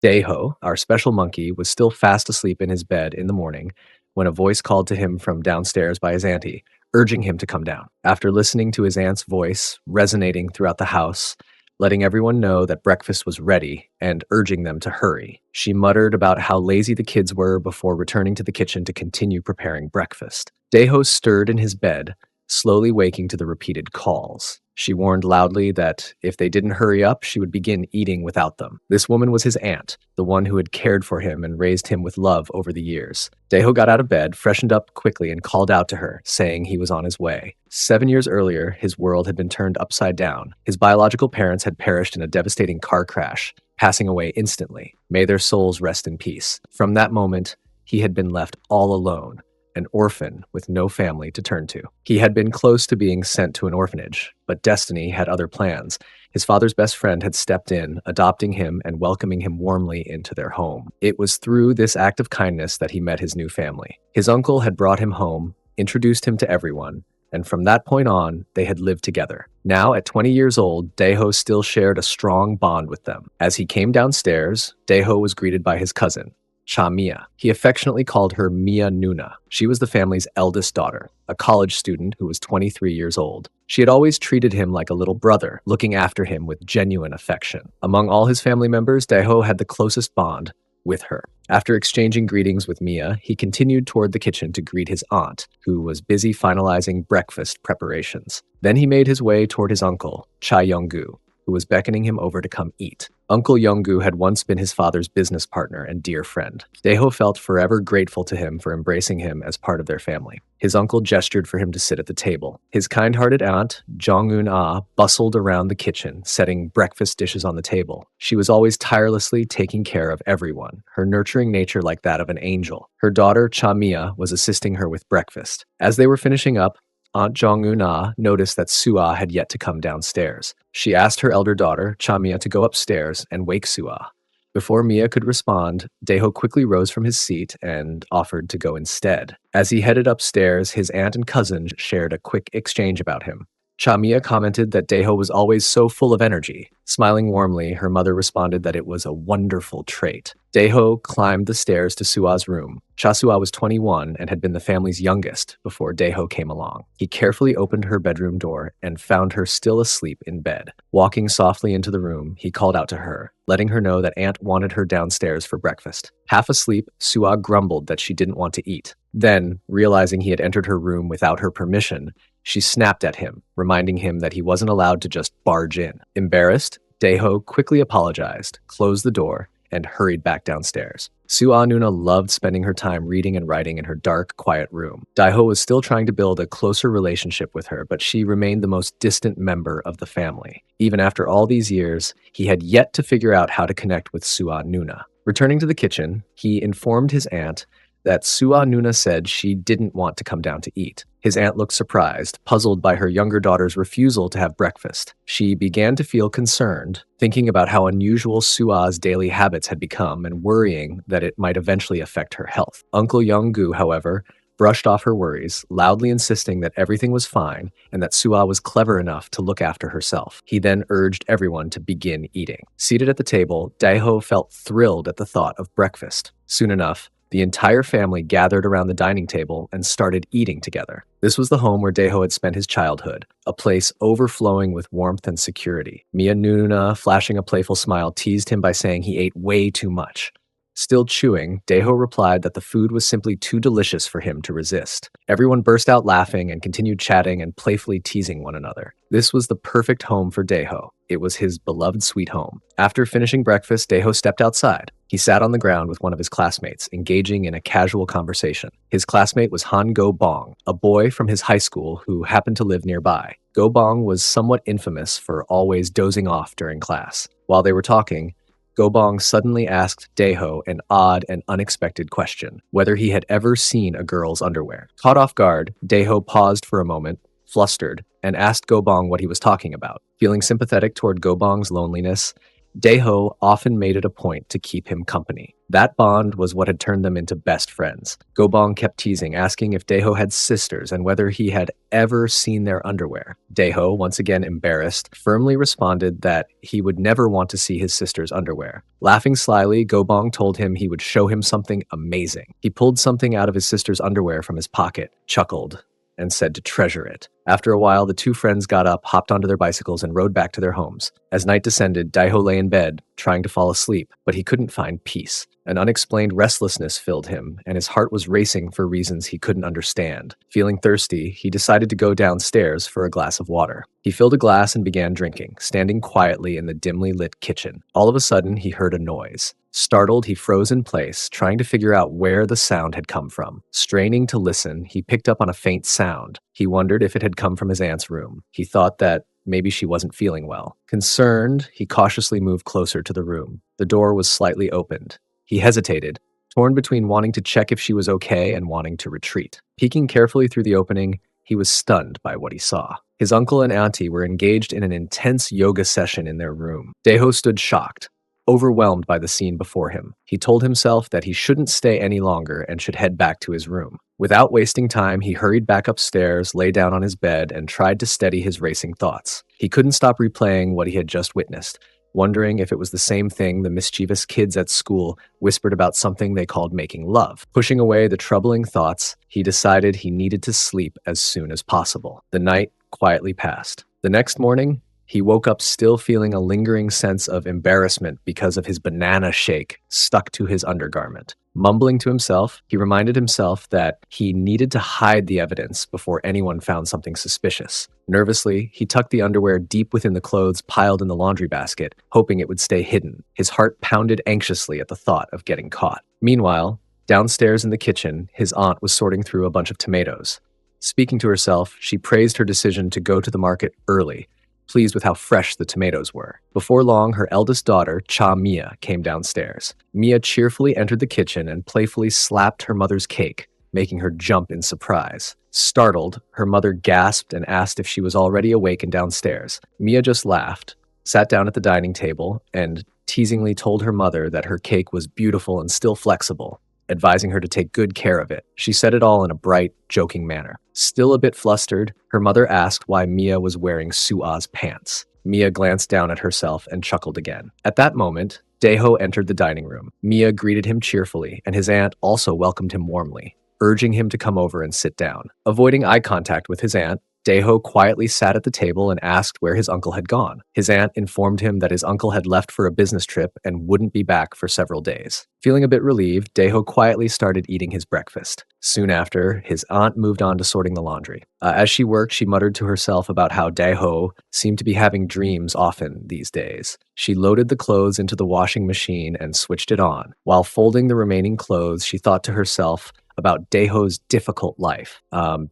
Daeho, our special monkey, was still fast asleep in his bed in the morning when a voice called to him from downstairs by his auntie, urging him to come down. After listening to his aunt's voice resonating throughout the house, letting everyone know that breakfast was ready and urging them to hurry, she muttered about how lazy the kids were before returning to the kitchen to continue preparing breakfast. Daeho stirred in his bed, slowly waking to the repeated calls. She warned loudly that if they didn't hurry up, she would begin eating without them. This woman was his aunt, the one who had cared for him and raised him with love over the years. Daeho got out of bed, freshened up quickly, and called out to her, saying he was on his way. 7 years earlier, his world had been turned upside down. His biological parents had perished in a devastating car crash, passing away instantly. May their souls rest in peace. From that moment, he had been left all alone, an orphan with no family to turn to. He had been close to being sent to an orphanage, but destiny had other plans. His father's best friend had stepped in, adopting him and welcoming him warmly into their home. It was through this act of kindness that he met his new family. His uncle had brought him home, introduced him to everyone, and from that point on, they had lived together. Now, at 20 years old, Daeho still shared a strong bond with them. As he came downstairs, Daeho was greeted by his cousin, Cha Mia. He affectionately called her Mia Nuna. She was the family's eldest daughter, a college student who was 23 years old. She had always treated him like a little brother, looking after him with genuine affection. Among all his family members, Daeho had the closest bond with her. After exchanging greetings with Mia, he continued toward the kitchen to greet his aunt, who was busy finalizing breakfast preparations. Then he made his way toward his uncle, Cha Young-gu, who was beckoning him over to come eat. Uncle Young-gu had once been his father's business partner and dear friend. Daeho felt forever grateful to him for embracing him as part of their family. His uncle gestured for him to sit at the table. His kind-hearted aunt, Jong-un-ah, bustled around the kitchen, setting breakfast dishes on the table. She was always tirelessly taking care of everyone, her nurturing nature like that of an angel. Her daughter, Cha Mia, was assisting her with breakfast. As they were finishing up, Aunt Jong-un-ah noticed that Sua had yet to come downstairs. She asked her elder daughter, Cha Mia, to go upstairs and wake Sua. Before Mia could respond, Daeho quickly rose from his seat and offered to go instead. As he headed upstairs, his aunt and cousin shared a quick exchange about him. Cha Mia commented that Daeho was always so full of energy. Smiling warmly, her mother responded that it was a wonderful trait. Daeho climbed the stairs to Sua's room. Cha Sua was 21 and had been the family's youngest before Daeho came along. He carefully opened her bedroom door and found her still asleep in bed. Walking softly into the room, he called out to her, letting her know that Aunt wanted her downstairs for breakfast. Half asleep, Sua grumbled that she didn't want to eat. Then, realizing he had entered her room without her permission, she snapped at him, reminding him that he wasn't allowed to just barge in. Embarrassed, Daeho quickly apologized, closed the door, and hurried back downstairs. Sua Nuna loved spending her time reading and writing in her dark, quiet room. Daeho was still trying to build a closer relationship with her, but she remained the most distant member of the family. Even after all these years, he had yet to figure out how to connect with Sua Nuna. Returning to the kitchen, he informed his aunt that Sua Nuna said she didn't want to come down to eat. His aunt looked surprised, puzzled by her younger daughter's refusal to have breakfast. She began to feel concerned, thinking about how unusual Sua's daily habits had become and worrying that it might eventually affect her health. Uncle Young-gu, however, brushed off her worries, loudly insisting that everything was fine and that Sua was clever enough to look after herself. He then urged everyone to begin eating. Seated at the table, Daeho felt thrilled at the thought of breakfast. Soon enough, the entire family gathered around the dining table and started eating together. This was the home where Daeho had spent his childhood, a place overflowing with warmth and security. Mia Nuna, flashing a playful smile, teased him by saying he ate way too much. Still chewing, Daeho replied that the food was simply too delicious for him to resist. Everyone burst out laughing and continued chatting and playfully teasing one another. This was the perfect home for Daeho. It was his beloved sweet home. After finishing breakfast, Daeho stepped outside. He sat on the ground with one of his classmates, engaging in a casual conversation. His classmate was Han Go-bong, a boy from his high school who happened to live nearby. Go-bong was somewhat infamous for always dozing off during class. While they were talking, Go-bong suddenly asked Daeho an odd and unexpected question, whether he had ever seen a girl's underwear. Caught off guard, Daeho paused for a moment, flustered, and asked Go-bong what he was talking about. Feeling sympathetic toward Go-bong's loneliness, Daeho often made it a point to keep him company. That bond was what had turned them into best friends. Gobong kept teasing, asking if Daeho had sisters and whether he had ever seen their underwear. Daeho, once again embarrassed, firmly responded that he would never want to see his sister's underwear. Laughing slyly, Gobong told him he would show him something amazing. He pulled something out of his sister's underwear from his pocket, chuckled, and said to treasure it. After a while, the two friends got up, hopped onto their bicycles, and rode back to their homes. As night descended, Daeho lay in bed, trying to fall asleep, but he couldn't find peace. An unexplained restlessness filled him, and his heart was racing for reasons he couldn't understand. Feeling thirsty, he decided to go downstairs for a glass of water. He filled a glass and began drinking, standing quietly in the dimly lit kitchen. All of a sudden, he heard a noise. Startled, he froze in place, trying to figure out where the sound had come from. Straining to listen, he picked up on a faint sound. He wondered if it had come from his aunt's room. He thought that maybe she wasn't feeling well. Concerned, he cautiously moved closer to the room. The door was slightly opened. He hesitated, torn between wanting to check if she was okay and wanting to retreat. Peeking carefully through the opening, he was stunned by what he saw. His uncle and auntie were engaged in an intense yoga session in their room. Daeho stood shocked, overwhelmed by the scene before him. He told himself that he shouldn't stay any longer and should head back to his room. Without wasting time, he hurried back upstairs, lay down on his bed, and tried to steady his racing thoughts. He couldn't stop replaying what he had just witnessed, wondering if it was the same thing the mischievous kids at school whispered about something they called making love. Pushing away the troubling thoughts, he decided he needed to sleep as soon as possible. The night quietly passed. The next morning, he woke up still feeling a lingering sense of embarrassment because of his banana shake stuck to his undergarment. Mumbling to himself, he reminded himself that he needed to hide the evidence before anyone found something suspicious. Nervously, he tucked the underwear deep within the clothes piled in the laundry basket, hoping it would stay hidden. His heart pounded anxiously at the thought of getting caught. Meanwhile, downstairs in the kitchen, his aunt was sorting through a bunch of tomatoes. Speaking to herself, she praised her decision to go to the market early, pleased with how fresh the tomatoes were. Before long, her eldest daughter, Mia, came downstairs. Mia cheerfully entered the kitchen and playfully slapped her mother's cake, making her jump in surprise. Startled, her mother gasped and asked if she was already awake and downstairs. Mia just laughed, sat down at the dining table, and teasingly told her mother that her cake was beautiful and still flexible, advising her to take good care of it. She said it all in a bright, joking manner. Still a bit flustered, her mother asked why Mia was wearing Sua's pants. Mia glanced down at herself and chuckled again. At that moment, Daeho entered the dining room. Mia greeted him cheerfully, and his aunt also welcomed him warmly, urging him to come over and sit down. Avoiding eye contact with his aunt, Daeho quietly sat at the table and asked where his uncle had gone. His aunt informed him that his uncle had left for a business trip and wouldn't be back for several days. Feeling a bit relieved, Daeho quietly started eating his breakfast. Soon after, his aunt moved on to sorting the laundry. As she worked, she muttered to herself about how Daeho seemed to be having dreams often these days. She loaded the clothes into the washing machine and switched it on. While folding the remaining clothes, she thought to herself about Daeho's difficult life.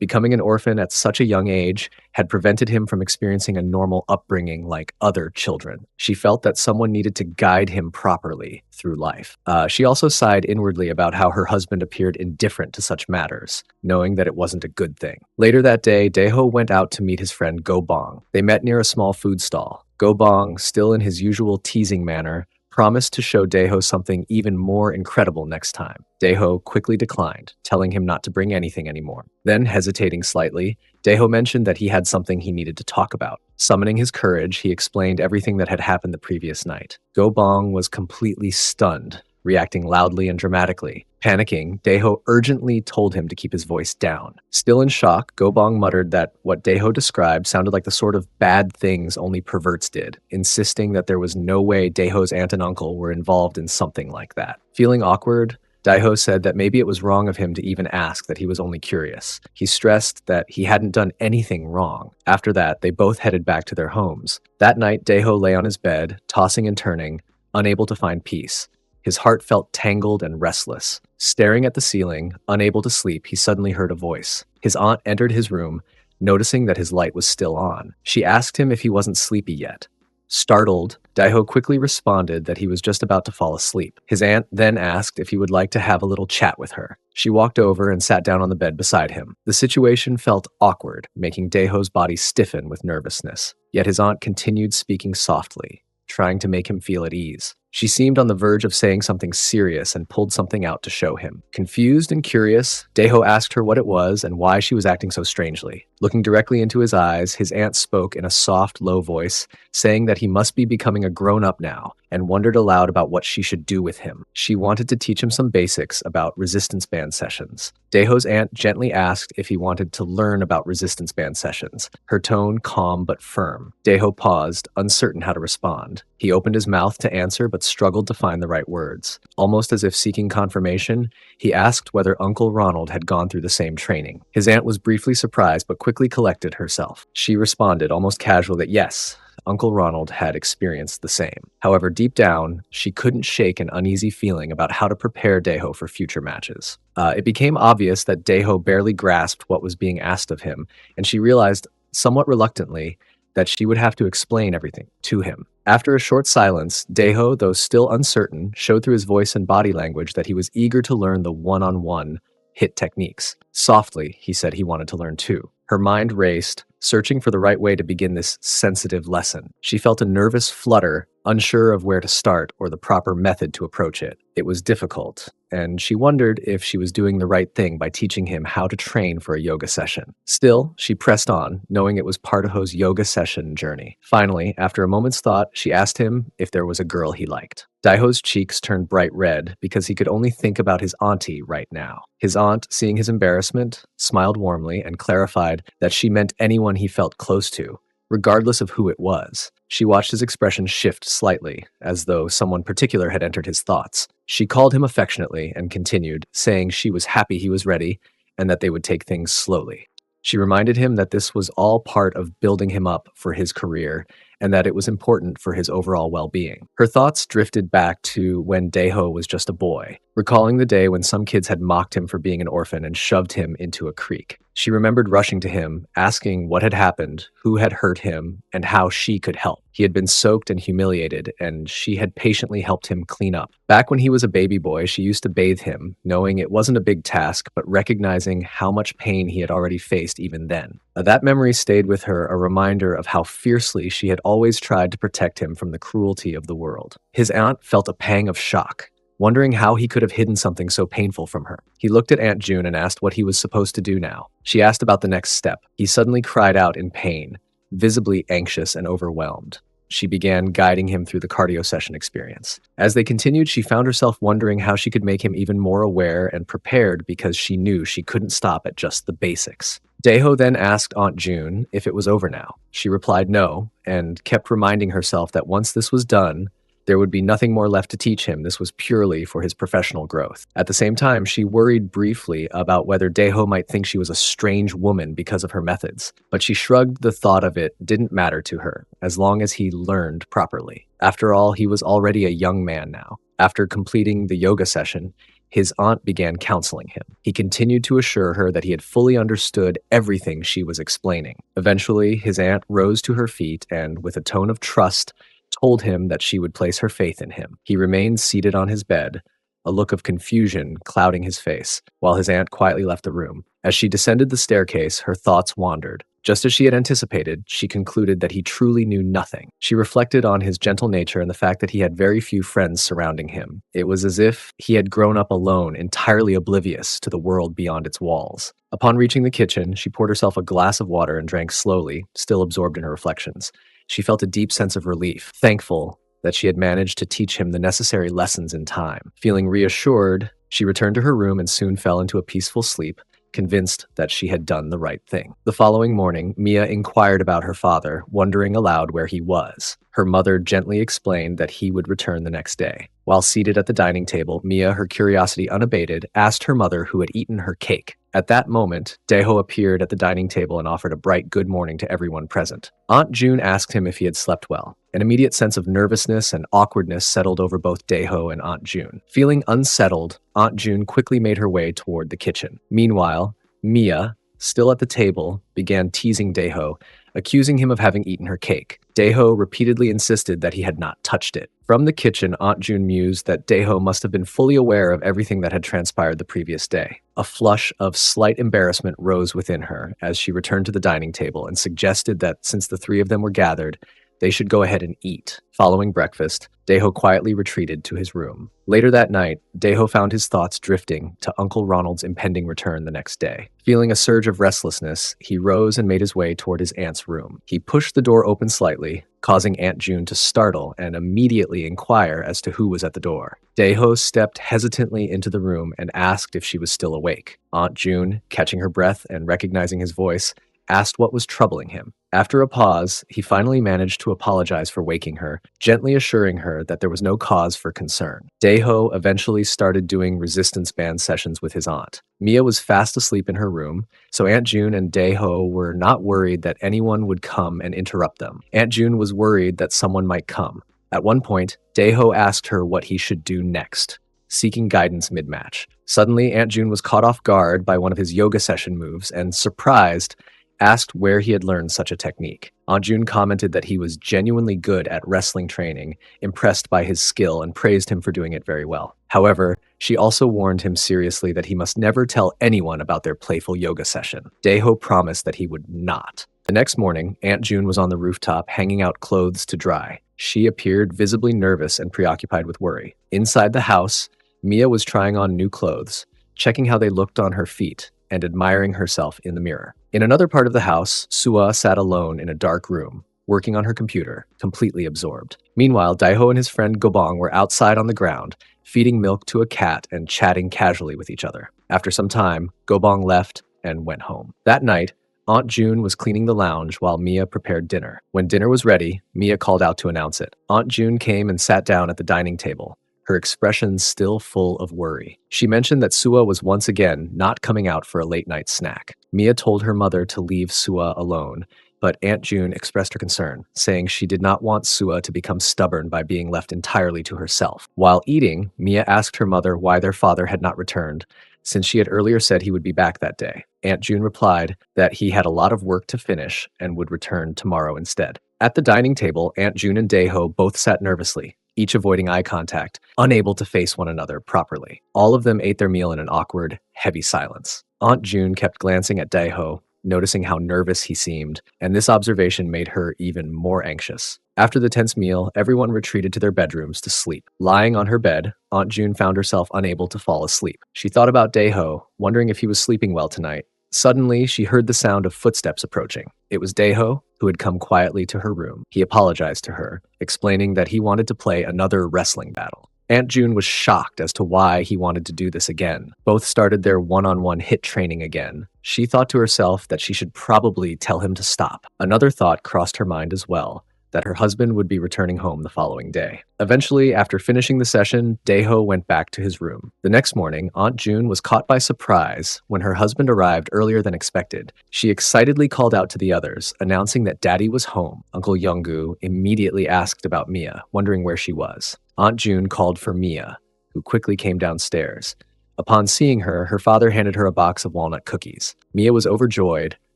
Becoming an orphan at such a young age had prevented him from experiencing a normal upbringing like other children. She felt that someone needed to guide him properly through life. She also sighed inwardly about how her husband appeared indifferent to such matters, knowing that it wasn't a good thing. Later that day, Daeho went out to meet his friend Gobong. They met near a small food stall. Gobong, still in his usual teasing manner, promised to show Daeho something even more incredible next time. Daeho quickly declined, telling him not to bring anything anymore. Then, hesitating slightly, Daeho mentioned that he had something he needed to talk about. Summoning his courage, he explained everything that had happened the previous night. Gobong was completely stunned, reacting loudly and dramatically. Panicking, Daeho urgently told him to keep his voice down. Still in shock, Gobong muttered that what Daeho described sounded like the sort of bad things only perverts did, insisting that there was no way Daeho's aunt and uncle were involved in something like that. Feeling awkward, Daeho said that maybe it was wrong of him to even ask, that he was only curious. He stressed that he hadn't done anything wrong. After that, they both headed back to their homes. That night, Daeho lay on his bed, tossing and turning, unable to find peace. His heart felt tangled and restless. Staring at the ceiling, unable to sleep, he suddenly heard a voice. His aunt entered his room, noticing that his light was still on. She asked him if he wasn't sleepy yet. Startled, Daeho quickly responded that he was just about to fall asleep. His aunt then asked if he would like to have a little chat with her. She walked over and sat down on the bed beside him. The situation felt awkward, making Daeho's body stiffen with nervousness. Yet his aunt continued speaking softly. trying to make him feel at ease. She seemed on the verge of saying something serious and pulled something out to show him. Confused and curious, Daeho asked her what it was and why she was acting so strangely. Looking directly into his eyes, his aunt spoke in a soft, low voice, saying that he must be becoming a grown-up now, and wondered aloud about what she should do with him. She wanted to teach him some basics about resistance band sessions. Daeho's aunt gently asked if he wanted to learn about resistance band sessions, her tone calm but firm. Daeho paused, uncertain how to respond. He opened his mouth to answer but struggled to find the right words. Almost as if seeking confirmation, he asked whether Uncle Ronald had gone through the same training. His aunt was briefly surprised but quickly collected herself. She responded almost casual that yes, Uncle Ronald had experienced the same. However, deep down, she couldn't shake an uneasy feeling about how to prepare Daeho for future matches. It became obvious that Daeho barely grasped what was being asked of him, and she realized, somewhat reluctantly, that she would have to explain everything to him. After a short silence, Daeho, though still uncertain, showed through his voice and body language that he was eager to learn the one-on-one hit techniques. Softly, he said he wanted to learn too. Her mind raced, searching for the right way to begin this sensitive lesson. She felt a nervous flutter, unsure of where to start or the proper method to approach it. It was difficult, and she wondered if she was doing the right thing by teaching him how to train for a yoga session. Still, she pressed on, knowing it was part of Ho's yoga session journey. Finally, after a moment's thought, she asked him if there was a girl he liked. Daeho's cheeks turned bright red because he could only think about his auntie right now. His aunt, seeing his embarrassment, smiled warmly and clarified that she meant anyone he felt close to, regardless of who it was. She watched his expression shift slightly, as though someone particular had entered his thoughts. She called him affectionately and continued, saying she was happy he was ready and that they would take things slowly. She reminded him that this was all part of building him up for his career and that it was important for his overall well-being. Her thoughts drifted back to when Daeho was just a boy, recalling the day when some kids had mocked him for being an orphan and shoved him into a creek. She remembered rushing to him, asking what had happened, who had hurt him, and how she could help. He had been soaked and humiliated, and she had patiently helped him clean up. Back when he was a baby boy, she used to bathe him, knowing it wasn't a big task, but recognizing how much pain he had already faced even then. That memory stayed with her, a reminder of how fiercely she had always tried to protect him from the cruelty of the world. His aunt felt a pang of shock, wondering how he could have hidden something so painful from her. He looked at Aunt June and asked what he was supposed to do now. She asked about the next step. He suddenly cried out in pain, visibly anxious and overwhelmed. She began guiding him through the cardio session experience. As they continued, she found herself wondering how she could make him even more aware and prepared because she knew she couldn't stop at just the basics. Daeho then asked Aunt June if it was over now. She replied no, and kept reminding herself that once this was done, there would be nothing more left to teach him. This was purely for his professional growth. At the same time, she worried briefly about whether Daeho might think she was a strange woman because of her methods, but she shrugged. The thought of it didn't matter to her, as long as he learned properly. After all, he was already a young man now. After completing the yoga session, his aunt began counseling him. He continued to assure her that he had fully understood everything she was explaining. Eventually, his aunt rose to her feet and, with a tone of trust, told him that she would place her faith in him. He remained seated on his bed, a look of confusion clouding his face, while his aunt quietly left the room. As she descended the staircase, her thoughts wandered. Just as she had anticipated, she concluded that he truly knew nothing. She reflected on his gentle nature and the fact that he had very few friends surrounding him. It was as if he had grown up alone, entirely oblivious to the world beyond its walls. Upon reaching the kitchen, she poured herself a glass of water and drank slowly, still absorbed in her reflections. She felt a deep sense of relief, thankful that she had managed to teach him the necessary lessons in time. Feeling reassured, she returned to her room and soon fell into a peaceful sleep, convinced that she had done the right thing. The following morning, Mia inquired about her father, wondering aloud where he was. Her mother gently explained that he would return the next day. While seated at the dining table, Mia, her curiosity unabated, asked her mother who had eaten her cake. At that moment, Daeho appeared at the dining table and offered a bright good morning to everyone present. Aunt June asked him if he had slept well. An immediate sense of nervousness and awkwardness settled over both Daeho and Aunt June. Feeling unsettled, Aunt June quickly made her way toward the kitchen. Meanwhile, Mia, still at the table, began teasing Daeho, accusing him of having eaten her cake. Daeho repeatedly insisted that he had not touched it. From the kitchen, Aunt June mused that Daeho must have been fully aware of everything that had transpired the previous day. A flush of slight embarrassment rose within her as she returned to the dining table and suggested that since the three of them were gathered, they should go ahead and eat. Following breakfast, Daeho quietly retreated to his room. Later that night, Daeho found his thoughts drifting to Uncle Ronald's impending return the next day. Feeling a surge of restlessness, he rose and made his way toward his aunt's room. He pushed the door open slightly, causing Aunt June to startle and immediately inquire as to who was at the door. Daeho stepped hesitantly into the room and asked if she was still awake. Aunt June, catching her breath and recognizing his voice, asked what was troubling him. After a pause, he finally managed to apologize for waking her, gently assuring her that there was no cause for concern. Daeho eventually started doing resistance band sessions with his aunt. Mia was fast asleep in her room, so Aunt June and Daeho were not worried that anyone would come and interrupt them. Aunt June was worried that someone might come. At one point, Daeho asked her what he should do next, seeking guidance mid-match. Suddenly, Aunt June was caught off guard by one of his yoga session moves and, surprised, asked where he had learned such a technique. Aunt June commented that he was genuinely good at wrestling training, impressed by his skill, and praised him for doing it very well. However, she also warned him seriously that he must never tell anyone about their playful yoga session. Daeho promised that he would not. The next morning, Aunt June was on the rooftop hanging out clothes to dry. She appeared visibly nervous and preoccupied with worry. Inside the house, Mia was trying on new clothes, checking how they looked on her feet, and admiring herself in the mirror. In another part of the house, Sua sat alone in a dark room, working on her computer, completely absorbed. Meanwhile, Daeho and his friend Gobong were outside on the ground, feeding milk to a cat and chatting casually with each other. After some time, Gobong left and went home. That night, Aunt June was cleaning the lounge while Mia prepared dinner. When dinner was ready, Mia called out to announce it. Aunt June came and sat down at the dining table, her expression still full of worry. She mentioned that Sua was once again not coming out for a late-night snack. Mia told her mother to leave Sua alone, but Aunt June expressed her concern, saying she did not want Sua to become stubborn by being left entirely to herself. While eating, Mia asked her mother why their father had not returned, since she had earlier said he would be back that day. Aunt June replied that he had a lot of work to finish and would return tomorrow instead. At the dining table, Aunt June and Daeho both sat nervously, each avoiding eye contact, unable to face one another properly. All of them ate their meal in an awkward, heavy silence. Aunt June kept glancing at Daeho, noticing how nervous he seemed, and this observation made her even more anxious. After the tense meal, everyone retreated to their bedrooms to sleep. Lying on her bed, Aunt June found herself unable to fall asleep. She thought about Daeho, wondering if he was sleeping well tonight. Suddenly, she heard the sound of footsteps approaching. It was Daeho, who had come quietly to her room. He apologized to her, explaining that he wanted to play another wrestling battle. Aunt June was shocked as to why he wanted to do this again. Both started their one-on-one hit training again. She thought to herself that she should probably tell him to stop. Another thought crossed her mind as well, that her husband would be returning home the following day. Eventually, after finishing the session, Daeho went back to his room. The next morning, Aunt June was caught by surprise when her husband arrived earlier than expected. She excitedly called out to the others, announcing that Daddy was home. Uncle Younggu immediately asked about Mia, wondering where she was. Aunt June called for Mia, who quickly came downstairs. Upon seeing her, her father handed her a box of walnut cookies. Mia was overjoyed,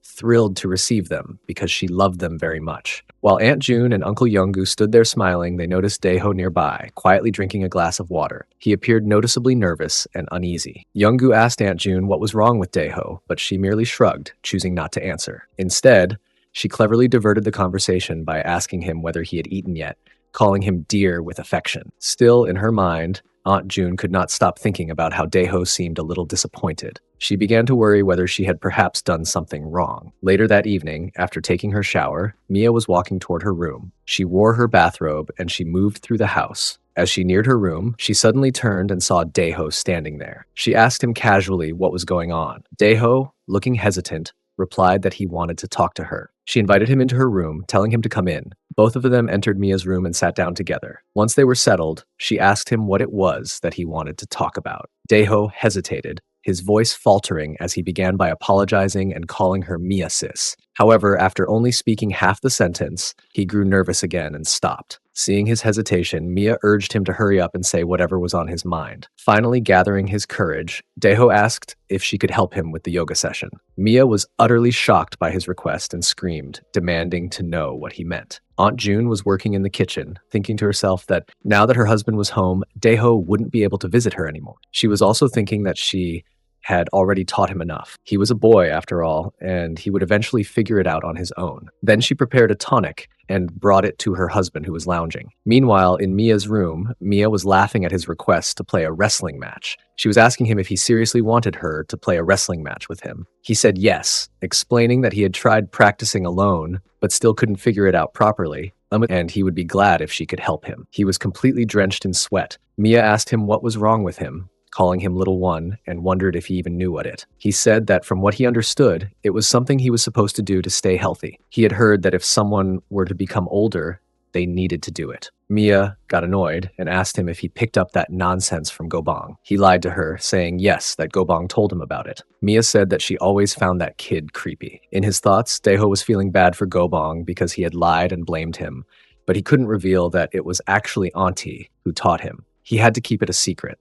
thrilled to receive them because she loved them very much. While Aunt June and Uncle Younggu stood there smiling, they noticed Daeho nearby, quietly drinking a glass of water. He appeared noticeably nervous and uneasy. Younggu asked Aunt June what was wrong with Daeho, but she merely shrugged, choosing not to answer. Instead, she cleverly diverted the conversation by asking him whether he had eaten yet, calling him dear with affection. Still, in her mind, Aunt June could not stop thinking about how Daeho seemed a little disappointed. She began to worry whether she had perhaps done something wrong. Later that evening, after taking her shower, Mia was walking toward her room. She wore her bathrobe and she moved through the house. As she neared her room, she suddenly turned and saw Daeho standing there. She asked him casually what was going on. Daeho, looking hesitant, replied that he wanted to talk to her. She invited him into her room, telling him to come in. Both of them entered Mia's room and sat down together. Once they were settled, she asked him what it was that he wanted to talk about. Daeho hesitated, his voice faltering as he began by apologizing and calling her Mia sis. However, after only speaking half the sentence, he grew nervous again and stopped. Seeing his hesitation, Mia urged him to hurry up and say whatever was on his mind. Finally gathering his courage, Daeho asked if she could help him with the yoga session. Mia was utterly shocked by his request and screamed, demanding to know what he meant. Aunt June was working in the kitchen, thinking to herself that now that her husband was home, Daeho wouldn't be able to visit her anymore. She was also thinking that she had already taught him enough. He was a boy, after all, and he would eventually figure it out on his own. Then she prepared a tonic and brought it to her husband, who was lounging. Meanwhile, in Mia's room, Mia was laughing at his request to play a wrestling match. She was asking him if he seriously wanted her to play a wrestling match with him. He said yes, explaining that he had tried practicing alone, but still couldn't figure it out properly, and he would be glad if she could help him. He was completely drenched in sweat. Mia asked him what was wrong with him, calling him Little One, and wondered if he even knew what it. He said that from what he understood, it was something he was supposed to do to stay healthy. He had heard that if someone were to become older, they needed to do it. Mia got annoyed and asked him if he picked up that nonsense from Gobang. He lied to her, saying yes, that Gobang told him about it. Mia said that she always found that kid creepy. In his thoughts, Daeho was feeling bad for Gobang because he had lied and blamed him, but he couldn't reveal that it was actually Auntie who taught him. He had to keep it a secret.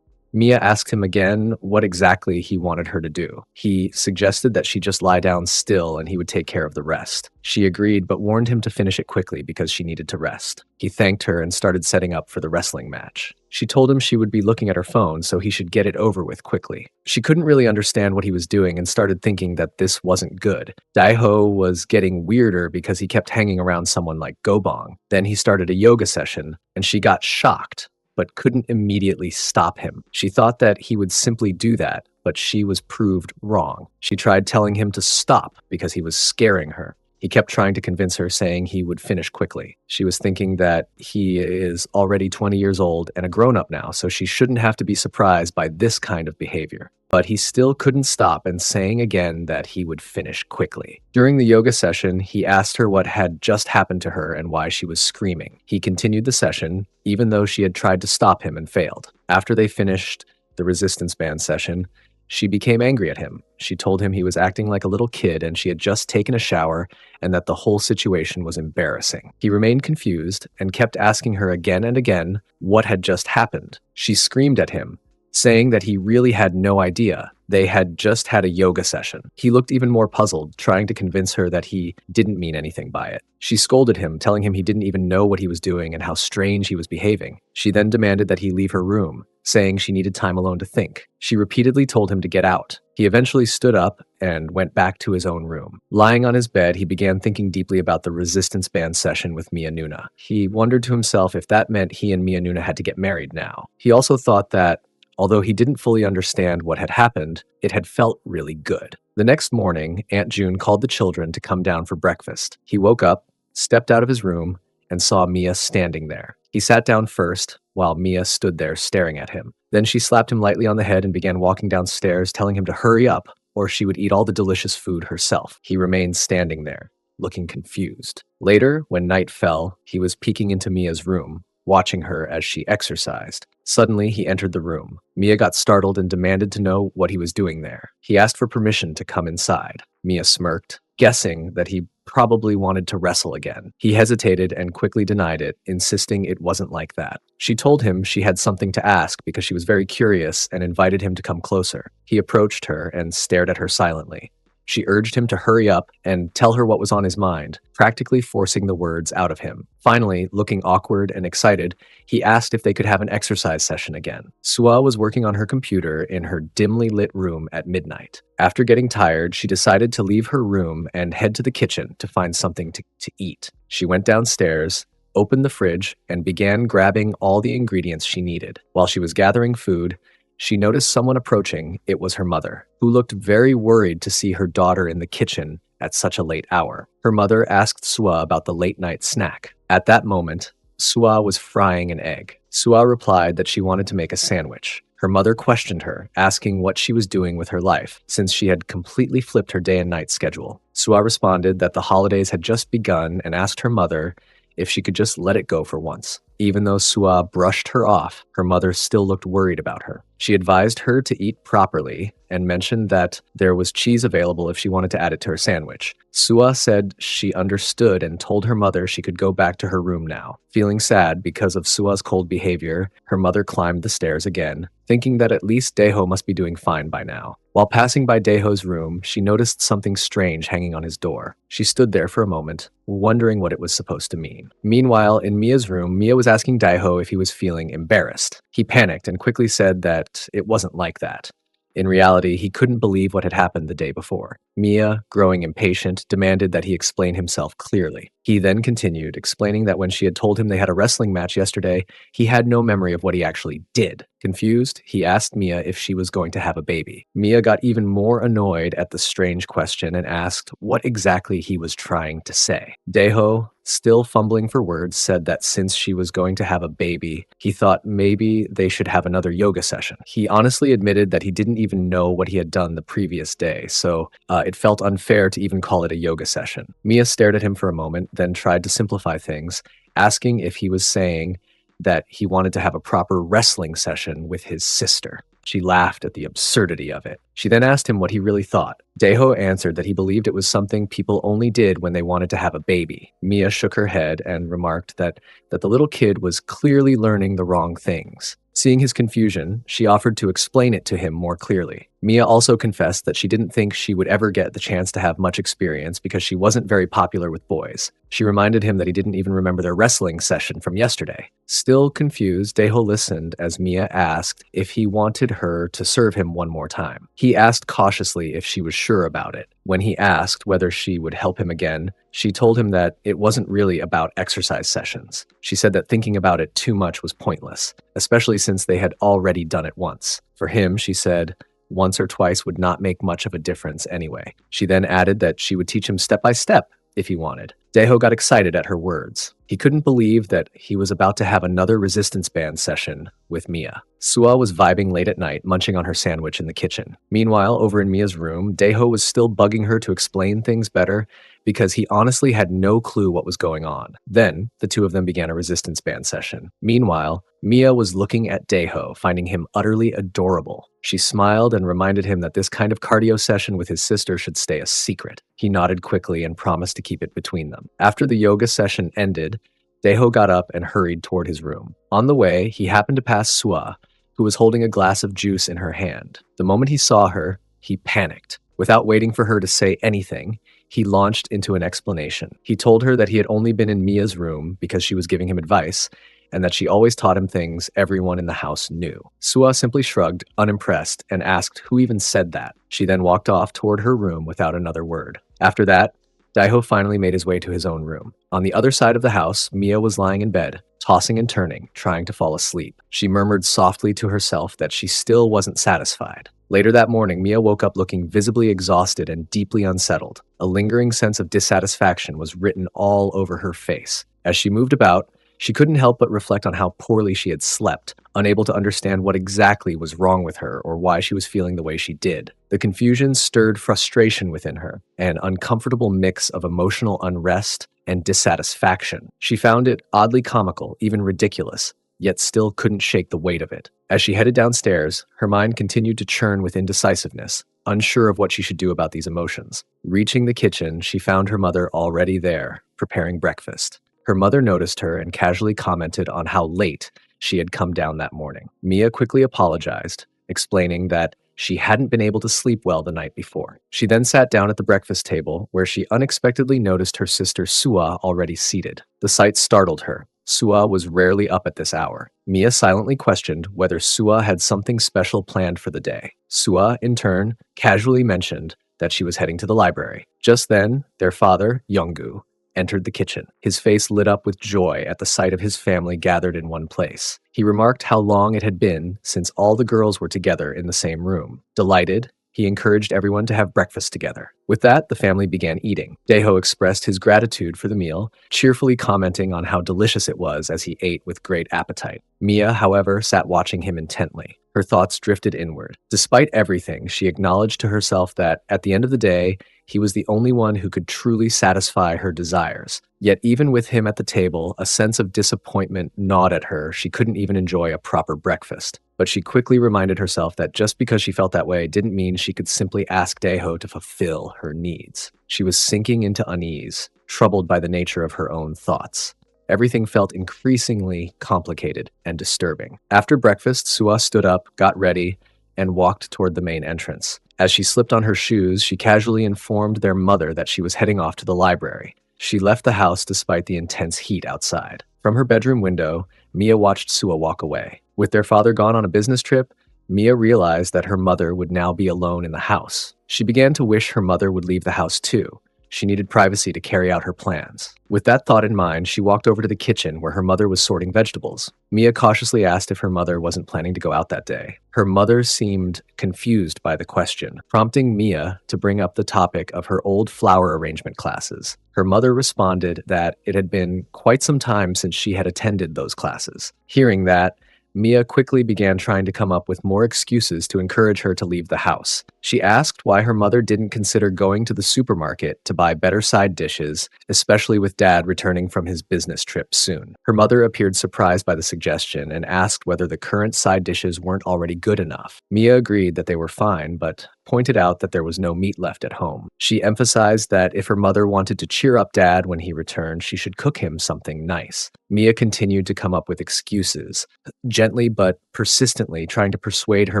Mia asked him again what exactly he wanted her to do. He suggested that she just lie down still and he would take care of the rest. She agreed, but warned him to finish it quickly because she needed to rest. He thanked her and started setting up for the wrestling match. She told him she would be looking at her phone, so he should get it over with quickly. She couldn't really understand what he was doing and started thinking that this wasn't good. Daeho was getting weirder because he kept hanging around someone like Gobang. Then he started a yoga session, and she got shocked, but couldn't immediately stop him. She thought that he would simply do that, but she was proved wrong. She tried telling him to stop because he was scaring her. He kept trying to convince her, saying he would finish quickly. She was thinking that he is already 20 years old and a grown-up now, so she shouldn't have to be surprised by this kind of behavior. But he still couldn't stop and saying again that he would finish quickly. During the yoga session, he asked her what had just happened to her and why she was screaming. He continued the session, even though she had tried to stop him and failed. After they finished the resistance band session, she became angry at him. She told him he was acting like a little kid and she had just taken a shower and that the whole situation was embarrassing. He remained confused and kept asking her again and again what had just happened. She screamed at him, saying that he really had no idea. They had just had a yoga session. He looked even more puzzled, trying to convince her that he didn't mean anything by it. She scolded him, telling him he didn't even know what he was doing and how strange he was behaving. She then demanded that he leave her room, saying she needed time alone to think. She repeatedly told him to get out. He eventually stood up and went back to his own room. Lying on his bed, he began thinking deeply about the resistance band session with Mia Nuna. He wondered to himself if that meant he and Mia Nuna had to get married now. He also thought that although he didn't fully understand what had happened, it had felt really good. The next morning, Aunt June called the children to come down for breakfast. He woke up, stepped out of his room, and saw Mia standing there. He sat down first, while Mia stood there staring at him. Then she slapped him lightly on the head and began walking downstairs, telling him to hurry up, or she would eat all the delicious food herself. He remained standing there, looking confused. Later, when night fell, he was peeking into Mia's room, watching her as she exercised. Suddenly, he entered the room. Mia got startled and demanded to know what he was doing there. He asked for permission to come inside. Mia smirked, guessing that he probably wanted to wrestle again. He hesitated and quickly denied it, insisting it wasn't like that. She told him she had something to ask because she was very curious and invited him to come closer. He approached her and stared at her silently. She urged him to hurry up and tell her what was on his mind, practically forcing the words out of him. Finally, looking awkward and excited, he asked if they could have an exercise session again. Sua was working on her computer in her dimly lit room at midnight. After getting tired, she decided to leave her room and head to the kitchen to find something to eat. She went downstairs, opened the fridge, and began grabbing all the ingredients she needed. While she was gathering food, she noticed someone approaching. It was her mother, who looked very worried to see her daughter in the kitchen at such a late hour. Her mother asked Sua about the late-night snack. At that moment, Sua was frying an egg. Sua replied that she wanted to make a sandwich. Her mother questioned her, asking what she was doing with her life, since she had completely flipped her day and night schedule. Sua responded that the holidays had just begun and asked her mother if she could just let it go for once. Even though Sua brushed her off, her mother still looked worried about her. She advised her to eat properly and mentioned that there was cheese available if she wanted to add it to her sandwich. Sua said she understood and told her mother she could go back to her room now. Feeling sad because of Sua's cold behavior, her mother climbed the stairs again, thinking that at least Daeho must be doing fine by now. While passing by Daeho's room, she noticed something strange hanging on his door. She stood there for a moment, wondering what it was supposed to mean. Meanwhile, in Mia's room, Mia was asking Daeho if he was feeling embarrassed. He panicked and quickly said that it wasn't like that. In reality, he couldn't believe what had happened the day before. Mia, growing impatient, demanded that he explain himself clearly. He then continued, explaining that when she had told him they had a wrestling match yesterday, he had no memory of what he actually did. Confused, he asked Mia if she was going to have a baby. Mia got even more annoyed at the strange question and asked what exactly he was trying to say. Daeho, still fumbling for words, said that since she was going to have a baby, he thought maybe they should have another yoga session. He honestly admitted that he didn't even know what he had done the previous day, so it felt unfair to even call it a yoga session. Mia stared at him for a moment, then tried to simplify things, asking if he was saying that he wanted to have a proper wrestling session with his sister. She laughed at the absurdity of it. She then asked him what he really thought. Daeho answered that he believed it was something people only did when they wanted to have a baby. Mia shook her head and remarked that the little kid was clearly learning the wrong things. Seeing his confusion, she offered to explain it to him more clearly. Mia also confessed that she didn't think she would ever get the chance to have much experience because she wasn't very popular with boys. She reminded him that he didn't even remember their wrestling session from yesterday. Still confused, Daeho listened as Mia asked if he wanted her to serve him one more time. He asked cautiously if she was sure about it. When he asked whether she would help him again, she told him that it wasn't really about exercise sessions. She said that thinking about it too much was pointless, especially since they had already done it once. For him, she said, once or twice would not make much of a difference anyway. She then added that she would teach him step by step if he wanted. Daeho got excited at her words. He couldn't believe that he was about to have another resistance band session with Mia. Sua was vibing late at night, munching on her sandwich in the kitchen. Meanwhile, over in Mia's room, Daeho was still bugging her to explain things better because he honestly had no clue what was going on. Then, the two of them began a resistance band session. Meanwhile, Mia was looking at Daeho, finding him utterly adorable. She smiled and reminded him that this kind of cardio session with his sister should stay a secret. He nodded quickly and promised to keep it between them. After the yoga session ended, Daeho got up and hurried toward his room. On the way, he happened to pass Sua, who was holding a glass of juice in her hand. The moment he saw her, he panicked. Without waiting for her to say anything, he launched into an explanation. He told her that he had only been in Mia's room because she was giving him advice, and that she always taught him things everyone in the house knew. Sua simply shrugged, unimpressed, and asked who even said that. She then walked off toward her room without another word. After that, Daeho finally made his way to his own room. On the other side of the house, Mia was lying in bed, tossing and turning, trying to fall asleep. She murmured softly to herself that she still wasn't satisfied. Later that morning, Mia woke up looking visibly exhausted and deeply unsettled. A lingering sense of dissatisfaction was written all over her face. As she moved about, she couldn't help but reflect on how poorly she had slept, unable to understand what exactly was wrong with her or why she was feeling the way she did. The confusion stirred frustration within her, an uncomfortable mix of emotional unrest and dissatisfaction. She found it oddly comical, even ridiculous, yet still couldn't shake the weight of it. As she headed downstairs, her mind continued to churn with indecisiveness, unsure of what she should do about these emotions. Reaching the kitchen, she found her mother already there, preparing breakfast. Her mother noticed her and casually commented on how late she had come down that morning. Mia quickly apologized, explaining that she hadn't been able to sleep well the night before. She then sat down at the breakfast table, where she unexpectedly noticed her sister Sua already seated. The sight startled her. Sua was rarely up at this hour. Mia silently questioned whether Sua had something special planned for the day. Sua, in turn, casually mentioned that she was heading to the library. Just then, their father, Younggu, entered the kitchen. His face lit up with joy at the sight of his family gathered in one place. He remarked how long it had been since all the girls were together in the same room. Delighted, he encouraged everyone to have breakfast together. With that, the family began eating. Daeho expressed his gratitude for the meal, cheerfully commenting on how delicious it was as he ate with great appetite. Mia, however, sat watching him intently. Her thoughts drifted inward. Despite everything, she acknowledged to herself that, at the end of the day, he was the only one who could truly satisfy her desires. Yet even with him at the table, a sense of disappointment gnawed at her. She couldn't even enjoy a proper breakfast. But she quickly reminded herself that just because she felt that way didn't mean she could simply ask Daeho to fulfill her needs. She was sinking into unease, troubled by the nature of her own thoughts. Everything felt increasingly complicated and disturbing. After breakfast, Sua stood up, got ready, and walked toward the main entrance. As she slipped on her shoes, she casually informed their mother that she was heading off to the library. She left the house despite the intense heat outside. From her bedroom window, Mia watched Sua walk away. With their father gone on a business trip, Mia realized that her mother would now be alone in the house. She began to wish her mother would leave the house too. She needed privacy to carry out her plans. With that thought in mind, she walked over to the kitchen where her mother was sorting vegetables. Mia cautiously asked if her mother wasn't planning to go out that day. Her mother seemed confused by the question, prompting Mia to bring up the topic of her old flower arrangement classes. Her mother responded that it had been quite some time since she had attended those classes. Hearing that, Mia quickly began trying to come up with more excuses to encourage her to leave the house. She asked why her mother didn't consider going to the supermarket to buy better side dishes, especially with Dad returning from his business trip soon. Her mother appeared surprised by the suggestion and asked whether the current side dishes weren't already good enough. Mia agreed that they were fine, but pointed out that there was no meat left at home. She emphasized that if her mother wanted to cheer up Dad when he returned, she should cook him something nice. Mia continued to come up with excuses, gently but persistently trying to persuade her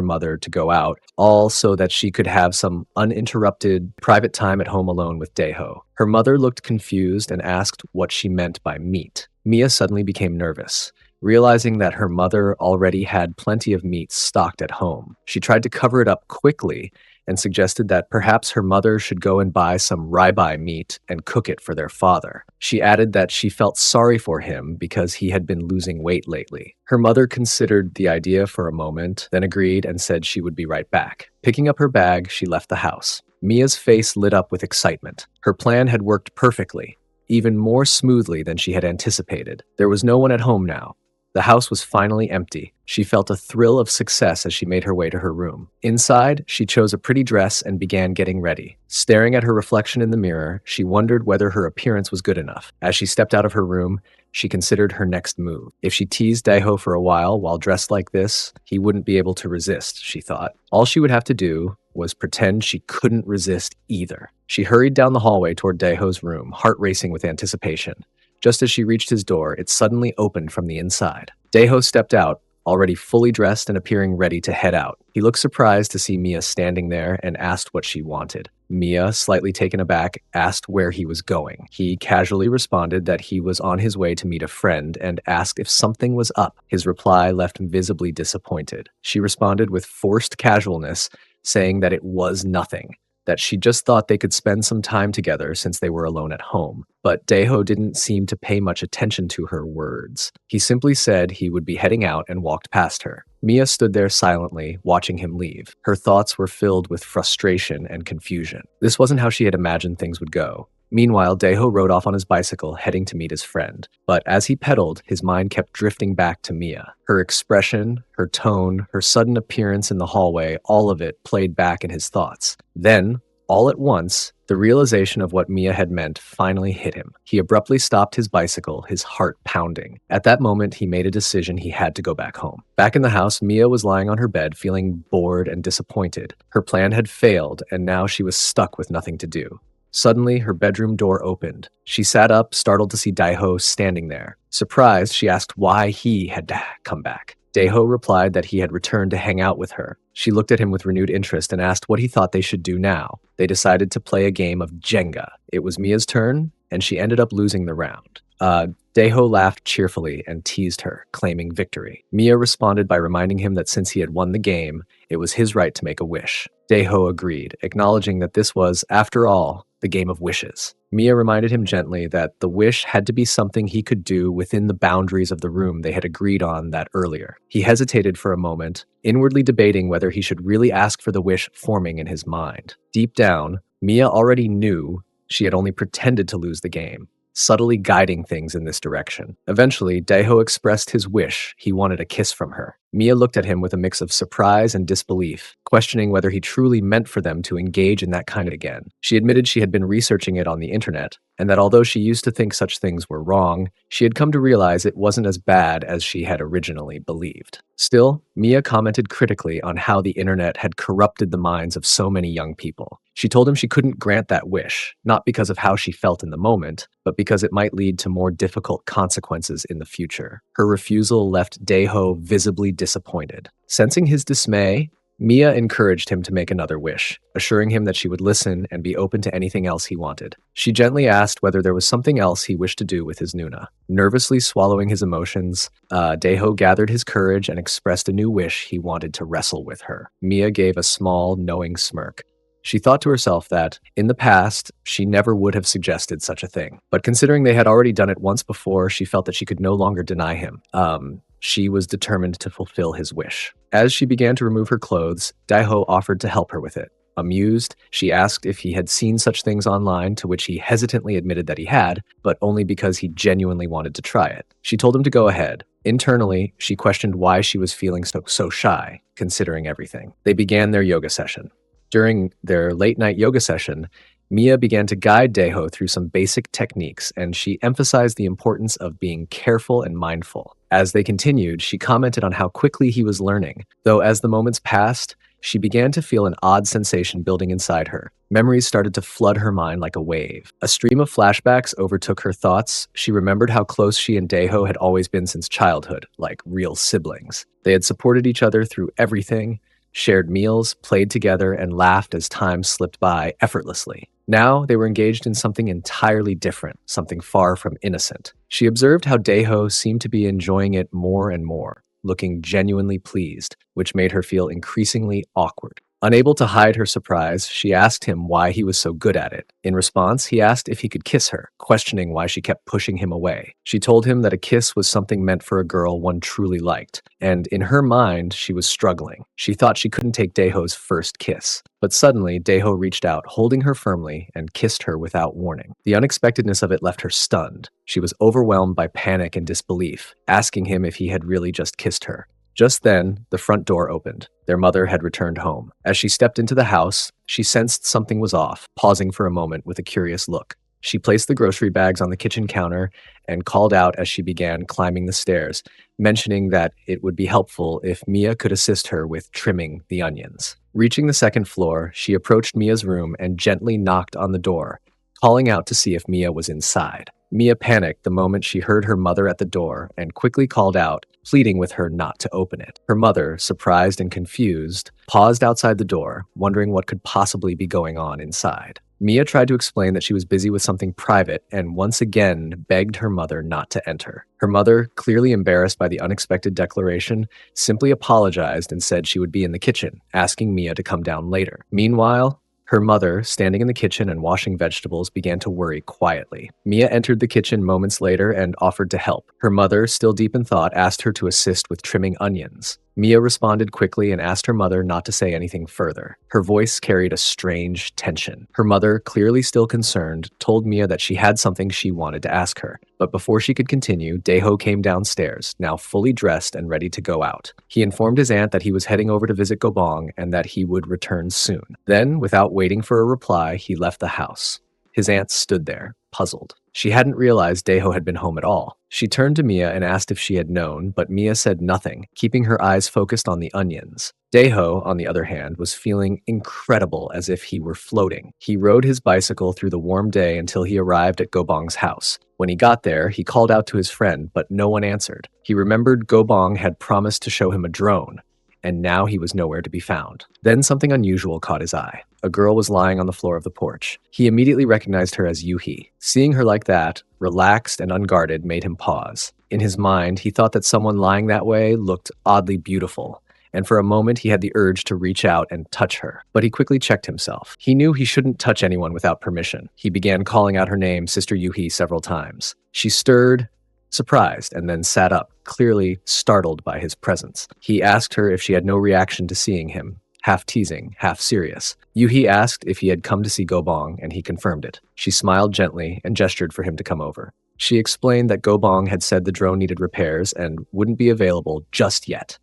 mother to go out, all so that she could have some uninterrupted private time at home alone with Daeho. Her mother looked confused and asked what she meant by meat. Mia suddenly became nervous, realizing that her mother already had plenty of meat stocked at home. She tried to cover it up quickly and suggested that perhaps her mother should go and buy some ribeye meat and cook it for their father. She added that she felt sorry for him because he had been losing weight lately. Her mother considered the idea for a moment, then agreed and said she would be right back. Picking up her bag, she left the house. Mia's face lit up with excitement. Her plan had worked perfectly, even more smoothly than she had anticipated. There was no one at home now. The house was finally empty. She felt a thrill of success as she made her way to her room. Inside, she chose a pretty dress and began getting ready. Staring at her reflection in the mirror, she wondered whether her appearance was good enough. As she stepped out of her room, she considered her next move. If she teased Daeho for a while dressed like this, he wouldn't be able to resist, she thought. All she would have to do was pretend she couldn't resist either. She hurried down the hallway toward Daeho's room, heart racing with anticipation. Just as she reached his door, it suddenly opened from the inside. Daeho stepped out, already fully dressed and appearing ready to head out. He looked surprised to see Mia standing there and asked what she wanted. Mia, slightly taken aback, asked where he was going. He casually responded that he was on his way to meet a friend and asked if something was up. His reply left him visibly disappointed. She responded with forced casualness, saying that it was nothing, that she just thought they could spend some time together since they were alone at home. But Daeho didn't seem to pay much attention to her words. He simply said he would be heading out and walked past her. Mia stood there silently, watching him leave. Her thoughts were filled with frustration and confusion. This wasn't how she had imagined things would go. Meanwhile, Daeho rode off on his bicycle, heading to meet his friend. But as he pedaled, his mind kept drifting back to Mia. Her expression, her tone, her sudden appearance in the hallway, all of it played back in his thoughts. Then, all at once, the realization of what Mia had meant finally hit him. He abruptly stopped his bicycle, his heart pounding. At that moment, he made a decision he had to go back home. Back in the house, Mia was lying on her bed, feeling bored and disappointed. Her plan had failed, and now she was stuck with nothing to do. Suddenly, her bedroom door opened. She sat up, startled to see Daeho standing there. Surprised, she asked why he had come back. Daeho replied that he had returned to hang out with her. She looked at him with renewed interest and asked what he thought they should do now. They decided to play a game of Jenga. It was Mia's turn, and she ended up losing the round. Daeho laughed cheerfully and teased her, claiming victory. Mia responded by reminding him that since he had won the game, it was his right to make a wish. Daeho agreed, acknowledging that this was, after all, the game of wishes. Mia reminded him gently that the wish had to be something he could do within the boundaries of the room they had agreed on that earlier. He hesitated for a moment, inwardly debating whether he should really ask for the wish forming in his mind. Deep down, Mia already knew she had only pretended to lose the game, subtly guiding things in this direction. Eventually, Daeho expressed his wish. He wanted a kiss from her. Mia looked at him with a mix of surprise and disbelief, questioning whether he truly meant for them to engage in that kind again. She admitted she had been researching it on the internet, and that although she used to think such things were wrong, she had come to realize it wasn't as bad as she had originally believed. Still, Mia commented critically on how the internet had corrupted the minds of so many young people. She told him she couldn't grant that wish, not because of how she felt in the moment, but because it might lead to more difficult consequences in the future. Her refusal left Daeho visibly disappointed. Sensing his dismay, Mia encouraged him to make another wish, assuring him that she would listen and be open to anything else he wanted. She gently asked whether there was something else he wished to do with his Nuna. Nervously swallowing his emotions, Daeho gathered his courage and expressed a new wish he wanted to wrestle with her. Mia gave a small, knowing smirk. She thought to herself that, in the past, she never would have suggested such a thing. But considering they had already done it once before, she felt that she could no longer deny him. She was determined to fulfill his wish. As she began to remove her clothes, Daeho offered to help her with it. Amused, she asked if he had seen such things online, to which he hesitantly admitted that he had, but only because he genuinely wanted to try it. She told him to go ahead. Internally, she questioned why she was feeling so shy, considering everything. They began their yoga session. During their late-night yoga session, Mia began to guide Daeho through some basic techniques, and she emphasized the importance of being careful and mindful. As they continued, she commented on how quickly he was learning, though as the moments passed, she began to feel an odd sensation building inside her. Memories started to flood her mind like a wave. A stream of flashbacks overtook her thoughts. She remembered how close she and Daeho had always been since childhood, like real siblings. They had supported each other through everything, shared meals, played together, and laughed as time slipped by effortlessly. Now they were engaged in something entirely different, something far from innocent. She observed how Daeho seemed to be enjoying it more and more, looking genuinely pleased, which made her feel increasingly awkward. Unable to hide her surprise, she asked him why he was so good at it. In response, he asked if he could kiss her, questioning why she kept pushing him away. She told him that a kiss was something meant for a girl one truly liked, and in her mind, she was struggling. She thought she couldn't take Daeho's first kiss. But suddenly, Daeho reached out, holding her firmly, and kissed her without warning. The unexpectedness of it left her stunned. She was overwhelmed by panic and disbelief, asking him if he had really just kissed her. Just then, the front door opened. Their mother had returned home. As she stepped into the house, she sensed something was off, pausing for a moment with a curious look. She placed the grocery bags on the kitchen counter and called out as she began climbing the stairs, mentioning that it would be helpful if Mia could assist her with trimming the onions. Reaching the second floor, she approached Mia's room and gently knocked on the door, calling out to see if Mia was inside. Mia panicked the moment she heard her mother at the door and quickly called out, pleading with her not to open it. Her mother, surprised and confused, paused outside the door, wondering what could possibly be going on inside. Mia tried to explain that she was busy with something private and once again begged her mother not to enter. Her mother, clearly embarrassed by the unexpected declaration, simply apologized and said she would be in the kitchen, asking Mia to come down later. Meanwhile, her mother, standing in the kitchen and washing vegetables, began to worry quietly. Mia entered the kitchen moments later and offered to help. Her mother, still deep in thought, asked her to assist with trimming onions. Mia responded quickly and asked her mother not to say anything further. Her voice carried a strange tension. Her mother, clearly still concerned, told Mia that she had something she wanted to ask her. But before she could continue, Daeho came downstairs, now fully dressed and ready to go out. He informed his aunt that he was heading over to visit Gobong and that he would return soon. Then, without waiting for a reply, he left the house. His aunt stood there, puzzled. She hadn't realized Daeho had been home at all. She turned to Mia and asked if she had known, but Mia said nothing, keeping her eyes focused on the onions. Daeho, on the other hand, was feeling incredible, as if he were floating. He rode his bicycle through the warm day until he arrived at Gobong's house. When he got there, he called out to his friend, but no one answered. He remembered Gobong had promised to show him a drone, and now he was nowhere to be found. Then something unusual caught his eye. A girl was lying on the floor of the porch. He immediately recognized her as Yuhi. Seeing her like that, relaxed and unguarded, made him pause. In his mind, he thought that someone lying that way looked oddly beautiful, and for a moment he had the urge to reach out and touch her. But he quickly checked himself. He knew he shouldn't touch anyone without permission. He began calling out her name, Sister Yuhi, several times. She stirred, surprised, and then sat up, clearly startled by his presence. He asked her if she had no reaction to seeing him, half teasing, half serious. Yuhi asked if he had come to see Gobong, and he confirmed it. She smiled gently and gestured for him to come over. She explained that Gobong had said the drone needed repairs and wouldn't be available just yet.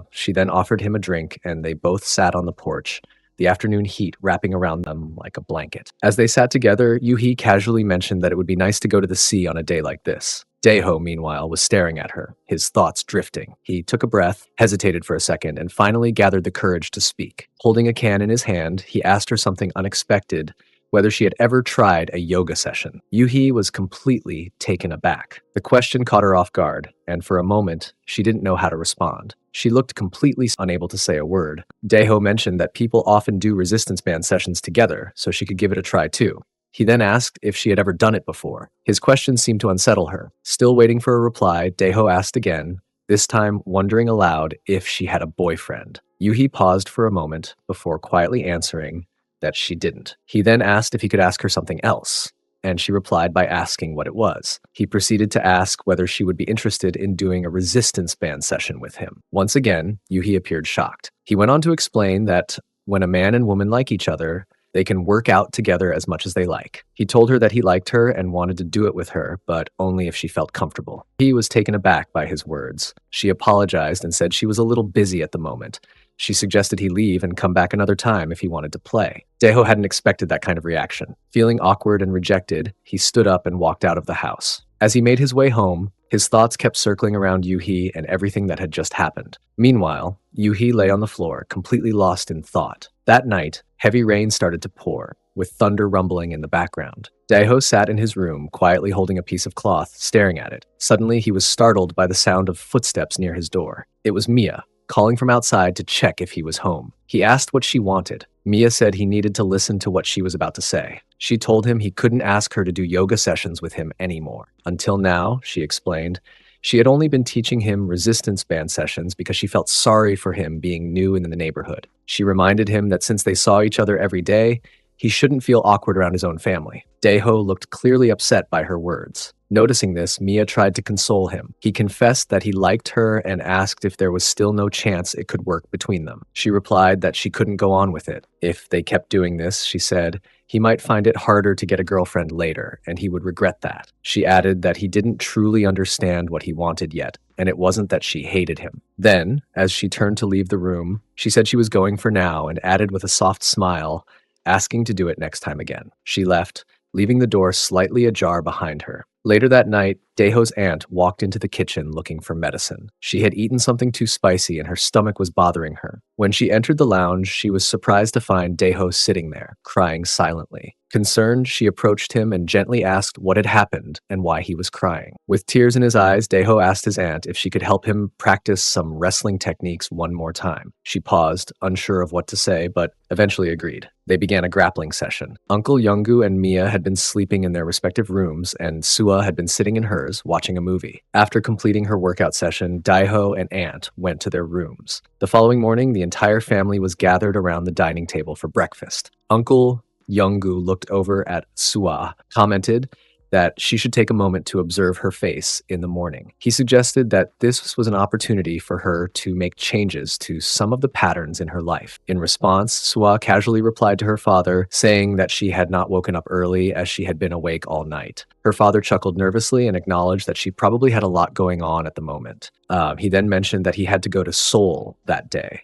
She then offered him a drink, and they both sat on the porch, the afternoon heat wrapping around them like a blanket. As they sat together, Yuhi casually mentioned that it would be nice to go to the sea on a day like this. Daeho, meanwhile, was staring at her, his thoughts drifting. He took a breath, hesitated for a second, and finally gathered the courage to speak. Holding a can in his hand, he asked her something unexpected whether she had ever tried a yoga session. Yuhi was completely taken aback. The question caught her off guard, and for a moment, she didn't know how to respond. She looked completely unable to say a word. Daeho mentioned that people often do resistance band sessions together, so she could give it a try too. He then asked if she had ever done it before. His question seemed to unsettle her. Still waiting for a reply, Daeho asked again, this time wondering aloud if she had a boyfriend. Yuhi paused for a moment before quietly answering that she didn't. He then asked if he could ask her something else, and she replied by asking what it was. He proceeded to ask whether she would be interested in doing a resistance band session with him. Once again, Yuhi appeared shocked. He went on to explain that when a man and woman like each other, they can work out together as much as they like. He told her that he liked her and wanted to do it with her, but only if she felt comfortable. He was taken aback by his words. She apologized and said she was a little busy at the moment. She suggested he leave and come back another time if he wanted to play. Daeho hadn't expected that kind of reaction. Feeling awkward and rejected, he stood up and walked out of the house. As he made his way home, his thoughts kept circling around Yuhi and everything that had just happened. Meanwhile, Yuhi lay on the floor, completely lost in thought. That night, heavy rain started to pour, with thunder rumbling in the background. Daeho sat in his room, quietly holding a piece of cloth, staring at it. Suddenly, he was startled by the sound of footsteps near his door. It was Mia, calling from outside to check if he was home. He asked what she wanted. Mia said he needed to listen to what she was about to say. She told him he couldn't ask her to do yoga sessions with him anymore. Until now, she explained, she had only been teaching him resistance band sessions because she felt sorry for him being new in the neighborhood. She reminded him that since they saw each other every day, he shouldn't feel awkward around his own family. Daeho looked clearly upset by her words. Noticing this, Mia tried to console him. He confessed that he liked her and asked if there was still no chance it could work between them. She replied that she couldn't go on with it. If they kept doing this, she said, he might find it harder to get a girlfriend later, and he would regret that. She added that he didn't truly understand what he wanted yet, and it wasn't that she hated him. Then, as she turned to leave the room, she said she was going for now and added with a soft smile, asking to do it next time again. She left, leaving the door slightly ajar behind her. Later that night, Daeho's aunt walked into the kitchen looking for medicine. She had eaten something too spicy and her stomach was bothering her. When she entered the lounge, she was surprised to find Daeho sitting there, crying silently. Concerned, she approached him and gently asked what had happened and why he was crying. With tears in his eyes, Daeho asked his aunt if she could help him practice some wrestling techniques one more time. She paused, unsure of what to say, but eventually agreed. They began a grappling session. Uncle Youngu and Mia had been sleeping in their respective rooms, and Sua had been sitting in hers, watching a movie. After completing her workout session, Daeho and aunt went to their rooms. The following morning, the entire family was gathered around the dining table for breakfast. Uncle Youngu looked over at Sua, commented that she should take a moment to observe her face in the morning. He suggested that this was an opportunity for her to make changes to some of the patterns in her life. In response, Sua casually replied to her father, saying that she had not woken up early as she had been awake all night. Her father chuckled nervously and acknowledged that she probably had a lot going on at the moment. He then mentioned that he had to go to Seoul that day.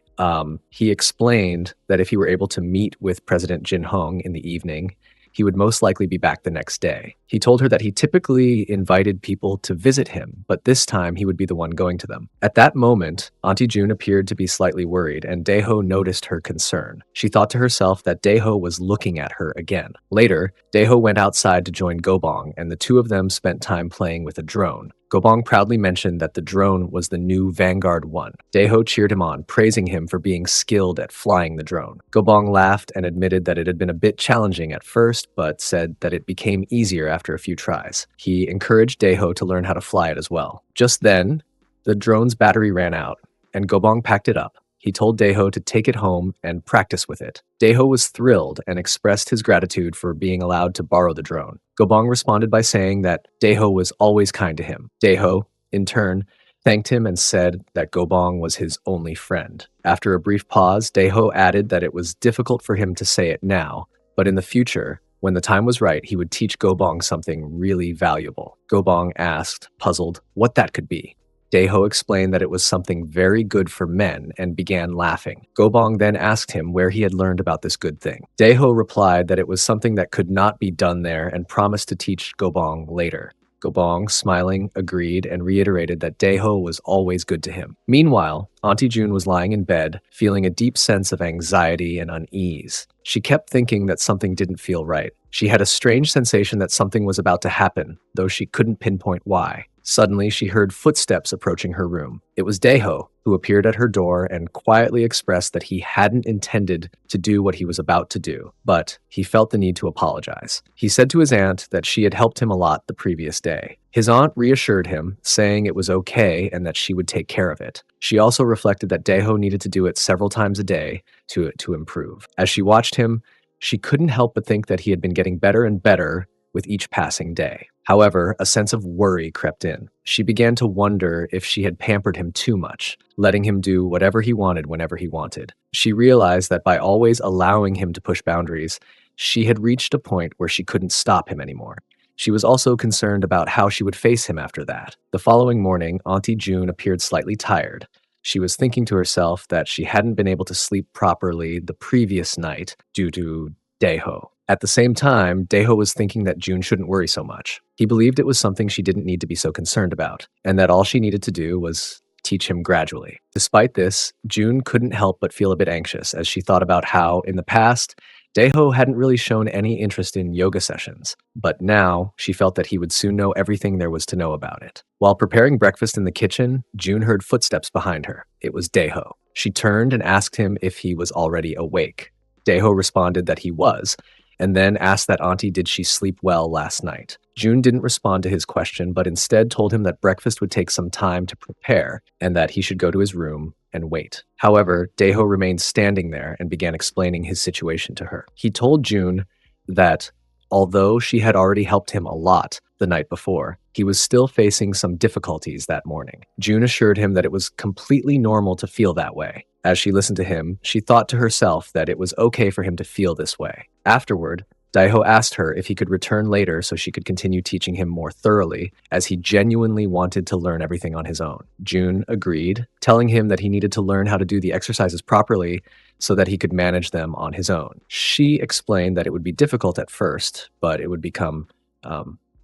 He explained that if he were able to meet with President Jin Hong in the evening, he would most likely be back the next day. He told her that he typically invited people to visit him, but this time he would be the one going to them. At that moment, Auntie June appeared to be slightly worried, and Daeho noticed her concern. She thought to herself that Daeho was looking at her again. Later, Daeho went outside to join Gobong, and the two of them spent time playing with a drone. Gobong proudly mentioned that the drone was the new Vanguard 1. Daeho cheered him on, praising him for being skilled at flying the drone. Gobong laughed and admitted that it had been a bit challenging at first, but said that it became easier after a few tries. He encouraged Daeho to learn how to fly it as well. Just then, the drone's battery ran out, and Gobong packed it up. He told Daeho to take it home and practice with it. Daeho was thrilled and expressed his gratitude for being allowed to borrow the drone. Gobong responded by saying that Daeho was always kind to him. Daeho, in turn, thanked him and said that Gobong was his only friend. After a brief pause, Daeho added that it was difficult for him to say it now, but in the future, when the time was right, he would teach Gobong something really valuable. Gobong asked, puzzled, what that could be. Daeho explained that it was something very good for men and began laughing. Gobong then asked him where he had learned about this good thing. Daeho replied that it was something that could not be done there and promised to teach Gobong later. Gobong, smiling, agreed and reiterated that Daeho was always good to him. Meanwhile, Auntie June was lying in bed, feeling a deep sense of anxiety and unease. She kept thinking that something didn't feel right. She had a strange sensation that something was about to happen, though she couldn't pinpoint why. Suddenly, she heard footsteps approaching her room. It was Daeho, who appeared at her door and quietly expressed that he hadn't intended to do what he was about to do, but he felt the need to apologize. He said to his aunt that she had helped him a lot the previous day. His aunt reassured him, saying it was okay and that she would take care of it. She also reflected that Daeho needed to do it several times a day to improve. As she watched him, she couldn't help but think that he had been getting better and better with each passing day. However, a sense of worry crept in. She began to wonder if she had pampered him too much, letting him do whatever he wanted whenever he wanted. She realized that by always allowing him to push boundaries, she had reached a point where she couldn't stop him anymore. She was also concerned about how she would face him after that. The following morning, Auntie June appeared slightly tired. She was thinking to herself that she hadn't been able to sleep properly the previous night due to Daeho. At the same time, Daeho was thinking that June shouldn't worry so much. He believed it was something she didn't need to be so concerned about, and that all she needed to do was teach him gradually. Despite this, June couldn't help but feel a bit anxious as she thought about how, in the past, Daeho hadn't really shown any interest in yoga sessions, but now she felt that he would soon know everything there was to know about it. While preparing breakfast in the kitchen, June heard footsteps behind her. It was Daeho. She turned and asked him if he was already awake. Daeho responded that he was, and then asked that Auntie did she sleep well last night. June didn't respond to his question, but instead told him that breakfast would take some time to prepare and that he should go to his room and wait. However, Daeho remained standing there and began explaining his situation to her. He told June that although she had already helped him a lot the night before, he was still facing some difficulties that morning. June assured him that it was completely normal to feel that way. As she listened to him, she thought to herself that it was okay for him to feel this way. Afterward, Daeho asked her if he could return later so she could continue teaching him more thoroughly, as he genuinely wanted to learn everything on his own. June agreed, telling him that he needed to learn how to do the exercises properly so that he could manage them on his own. She explained that it would be difficult at first, but it would become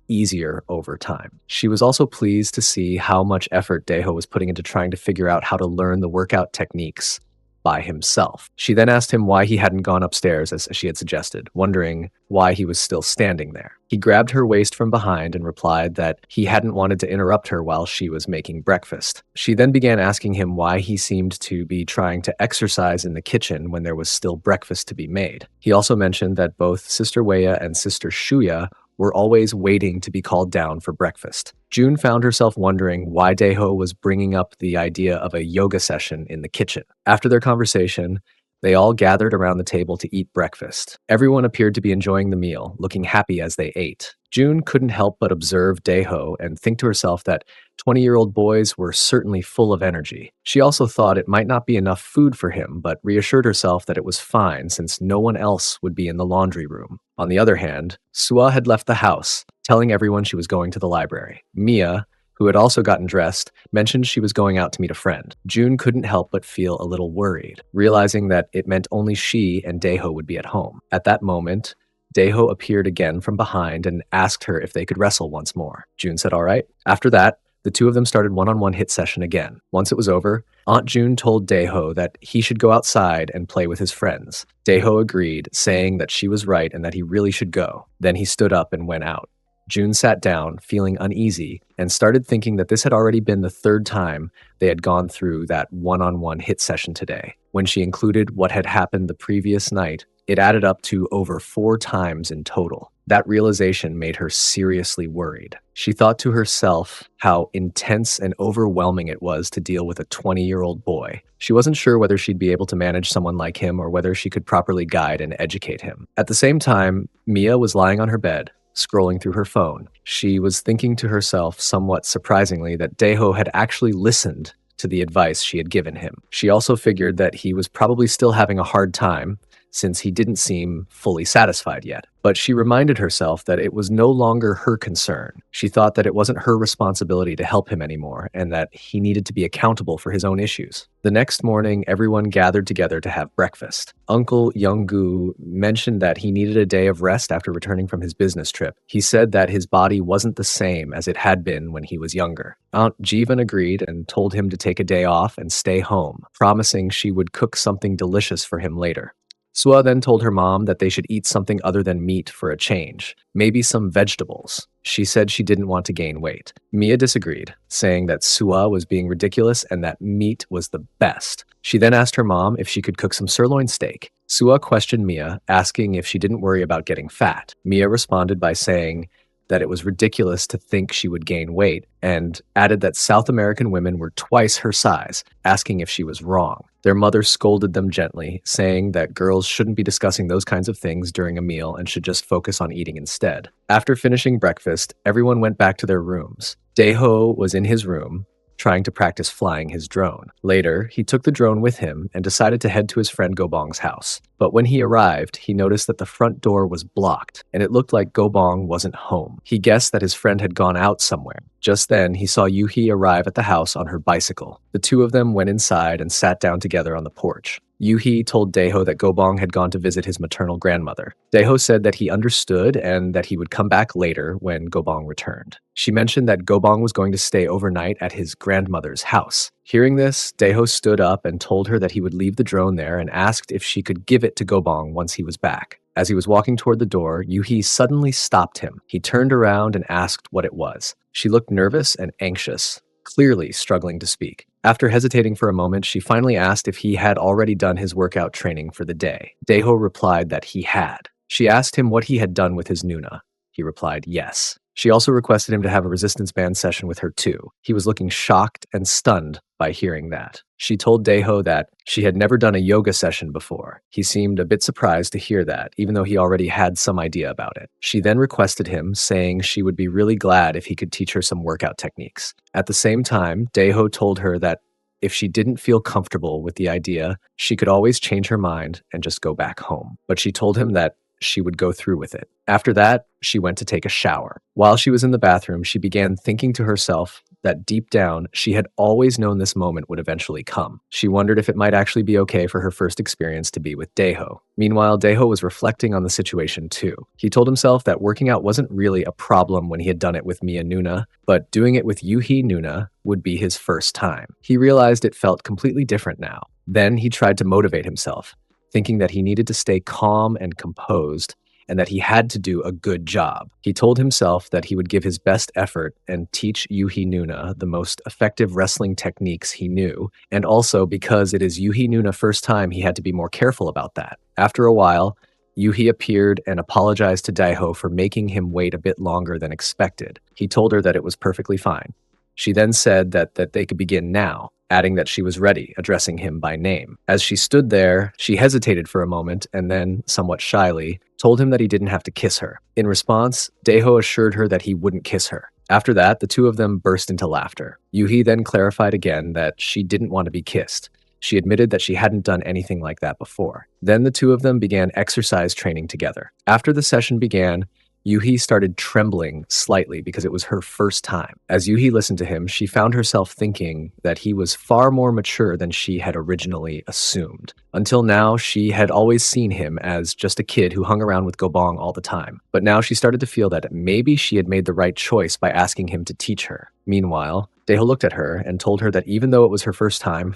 easier over time. She was also pleased to see how much effort Daeho was putting into trying to figure out how to learn the workout techniques by himself. She then asked him why he hadn't gone upstairs as she had suggested, wondering why he was still standing there. He grabbed her waist from behind and replied that he hadn't wanted to interrupt her while she was making breakfast. She then began asking him why he seemed to be trying to exercise in the kitchen when there was still breakfast to be made. He also mentioned that both Sister Weya and Sister Shuya were always waiting to be called down for breakfast. June found herself wondering why Daeho was bringing up the idea of a yoga session in the kitchen. After their conversation, they all gathered around the table to eat breakfast. Everyone appeared to be enjoying the meal, looking happy as they ate. June couldn't help but observe Daeho and think to herself that 20-year-old boys were certainly full of energy. She also thought it might not be enough food for him, but reassured herself that it was fine since no one else would be in the laundry room. On the other hand, Sua had left the house, telling everyone she was going to the library. Mia, who had also gotten dressed, mentioned she was going out to meet a friend. June couldn't help but feel a little worried, realizing that it meant only she and Daeho would be at home. At that moment, Daeho appeared again from behind and asked her if they could wrestle once more. June said all right. After that, the two of them started one-on-one hit session again. Once it was over, Aunt June told Daeho that he should go outside and play with his friends. Daeho agreed, saying that she was right and that he really should go. Then he stood up and went out. June sat down, feeling uneasy, and started thinking that this had already been the third time they had gone through that one-on-one hit session today. When she included what had happened the previous night, it added up to over 4 times in total. That realization made her seriously worried. She thought to herself how intense and overwhelming it was to deal with a 20-year-old boy. She wasn't sure whether she'd be able to manage someone like him or whether she could properly guide and educate him. At the same time, Mia was lying on her bed, scrolling through her phone. She was thinking to herself, somewhat surprisingly, that Daeho had actually listened to the advice she had given him. She also figured that he was probably still having a hard time, since he didn't seem fully satisfied yet. But she reminded herself that it was no longer her concern. She thought that it wasn't her responsibility to help him anymore and that he needed to be accountable for his own issues. The next morning, everyone gathered together to have breakfast. Uncle Younggu mentioned that he needed a day of rest after returning from his business trip. He said that his body wasn't the same as it had been when he was younger. Aunt Jivan agreed and told him to take a day off and stay home, promising she would cook something delicious for him later. Sua then told her mom that they should eat something other than meat for a change, maybe some vegetables. She said she didn't want to gain weight. Mia disagreed, saying that Sua was being ridiculous and that meat was the best. She then asked her mom if she could cook some sirloin steak. Sua questioned Mia, asking if she didn't worry about getting fat. Mia responded by saying that it was ridiculous to think she would gain weight, and added that South American women were twice her size, asking if she was wrong. Their mother scolded them gently, saying that girls shouldn't be discussing those kinds of things during a meal and should just focus on eating instead. After finishing breakfast, everyone went back to their rooms. Daeho was in his room, trying to practice flying his drone. Later, he took the drone with him and decided to head to his friend Gobong's house. But when he arrived, he noticed that the front door was blocked, and it looked like Gobong wasn't home. He guessed that his friend had gone out somewhere. Just then, he saw Yuhi arrive at the house on her bicycle. The two of them went inside and sat down together on the porch. Yuhi told Daeho that Gobong had gone to visit his maternal grandmother. Daeho said that he understood and that he would come back later when Gobong returned. She mentioned that Gobong was going to stay overnight at his grandmother's house. Hearing this, Daeho stood up and told her that he would leave the drone there and asked if she could give it to Gobong once he was back. As he was walking toward the door, Yuhi suddenly stopped him. He turned around and asked what it was. She looked nervous and anxious, clearly struggling to speak. After hesitating for a moment, she finally asked if he had already done his workout training for the day. Daeho replied that he had. She asked him what he had done with his Nuna. He replied yes. She also requested him to have a resistance band session with her too. He was looking shocked and stunned by hearing that. She told Daeho that she had never done a yoga session before. He seemed a bit surprised to hear that, even though he already had some idea about it. She then requested him, saying she would be really glad if he could teach her some workout techniques. At the same time, Daeho told her that if she didn't feel comfortable with the idea, she could always change her mind and just go back home. But she told him that she would go through with it. After that, she went to take a shower. While she was in the bathroom, she began thinking to herself that deep down, she had always known this moment would eventually come. She wondered if it might actually be okay for her first experience to be with Daeho. Meanwhile, Daeho was reflecting on the situation too. He told himself that working out wasn't really a problem when he had done it with Mia Nuna, but doing it with Yuhi Nuna would be his first time. He realized it felt completely different now. Then he tried to motivate himself, thinking that he needed to stay calm and composed and that he had to do a good job. He told himself that he would give his best effort and teach Yuhi Nuna the most effective wrestling techniques he knew, and also because it is Yuhi Nuna's first time, he had to be more careful about that. After a while, Yuhi appeared and apologized to Daeho for making him wait a bit longer than expected. He told her that it was perfectly fine. She then said that they could begin now, adding that she was ready, addressing him by name. As she stood there, she hesitated for a moment and then, somewhat shyly, told him that he didn't have to kiss her. In response, Daeho assured her that he wouldn't kiss her. After that, the two of them burst into laughter. Yuhi then clarified again that she didn't want to be kissed. She admitted that she hadn't done anything like that before. Then the two of them began exercise training together. After the session began, Yuhi started trembling slightly because it was her first time. As Yuhi listened to him, she found herself thinking that he was far more mature than she had originally assumed. Until now, she had always seen him as just a kid who hung around with Gobong all the time. But now she started to feel that maybe she had made the right choice by asking him to teach her. Meanwhile, Daeho looked at her and told her that even though it was her first time,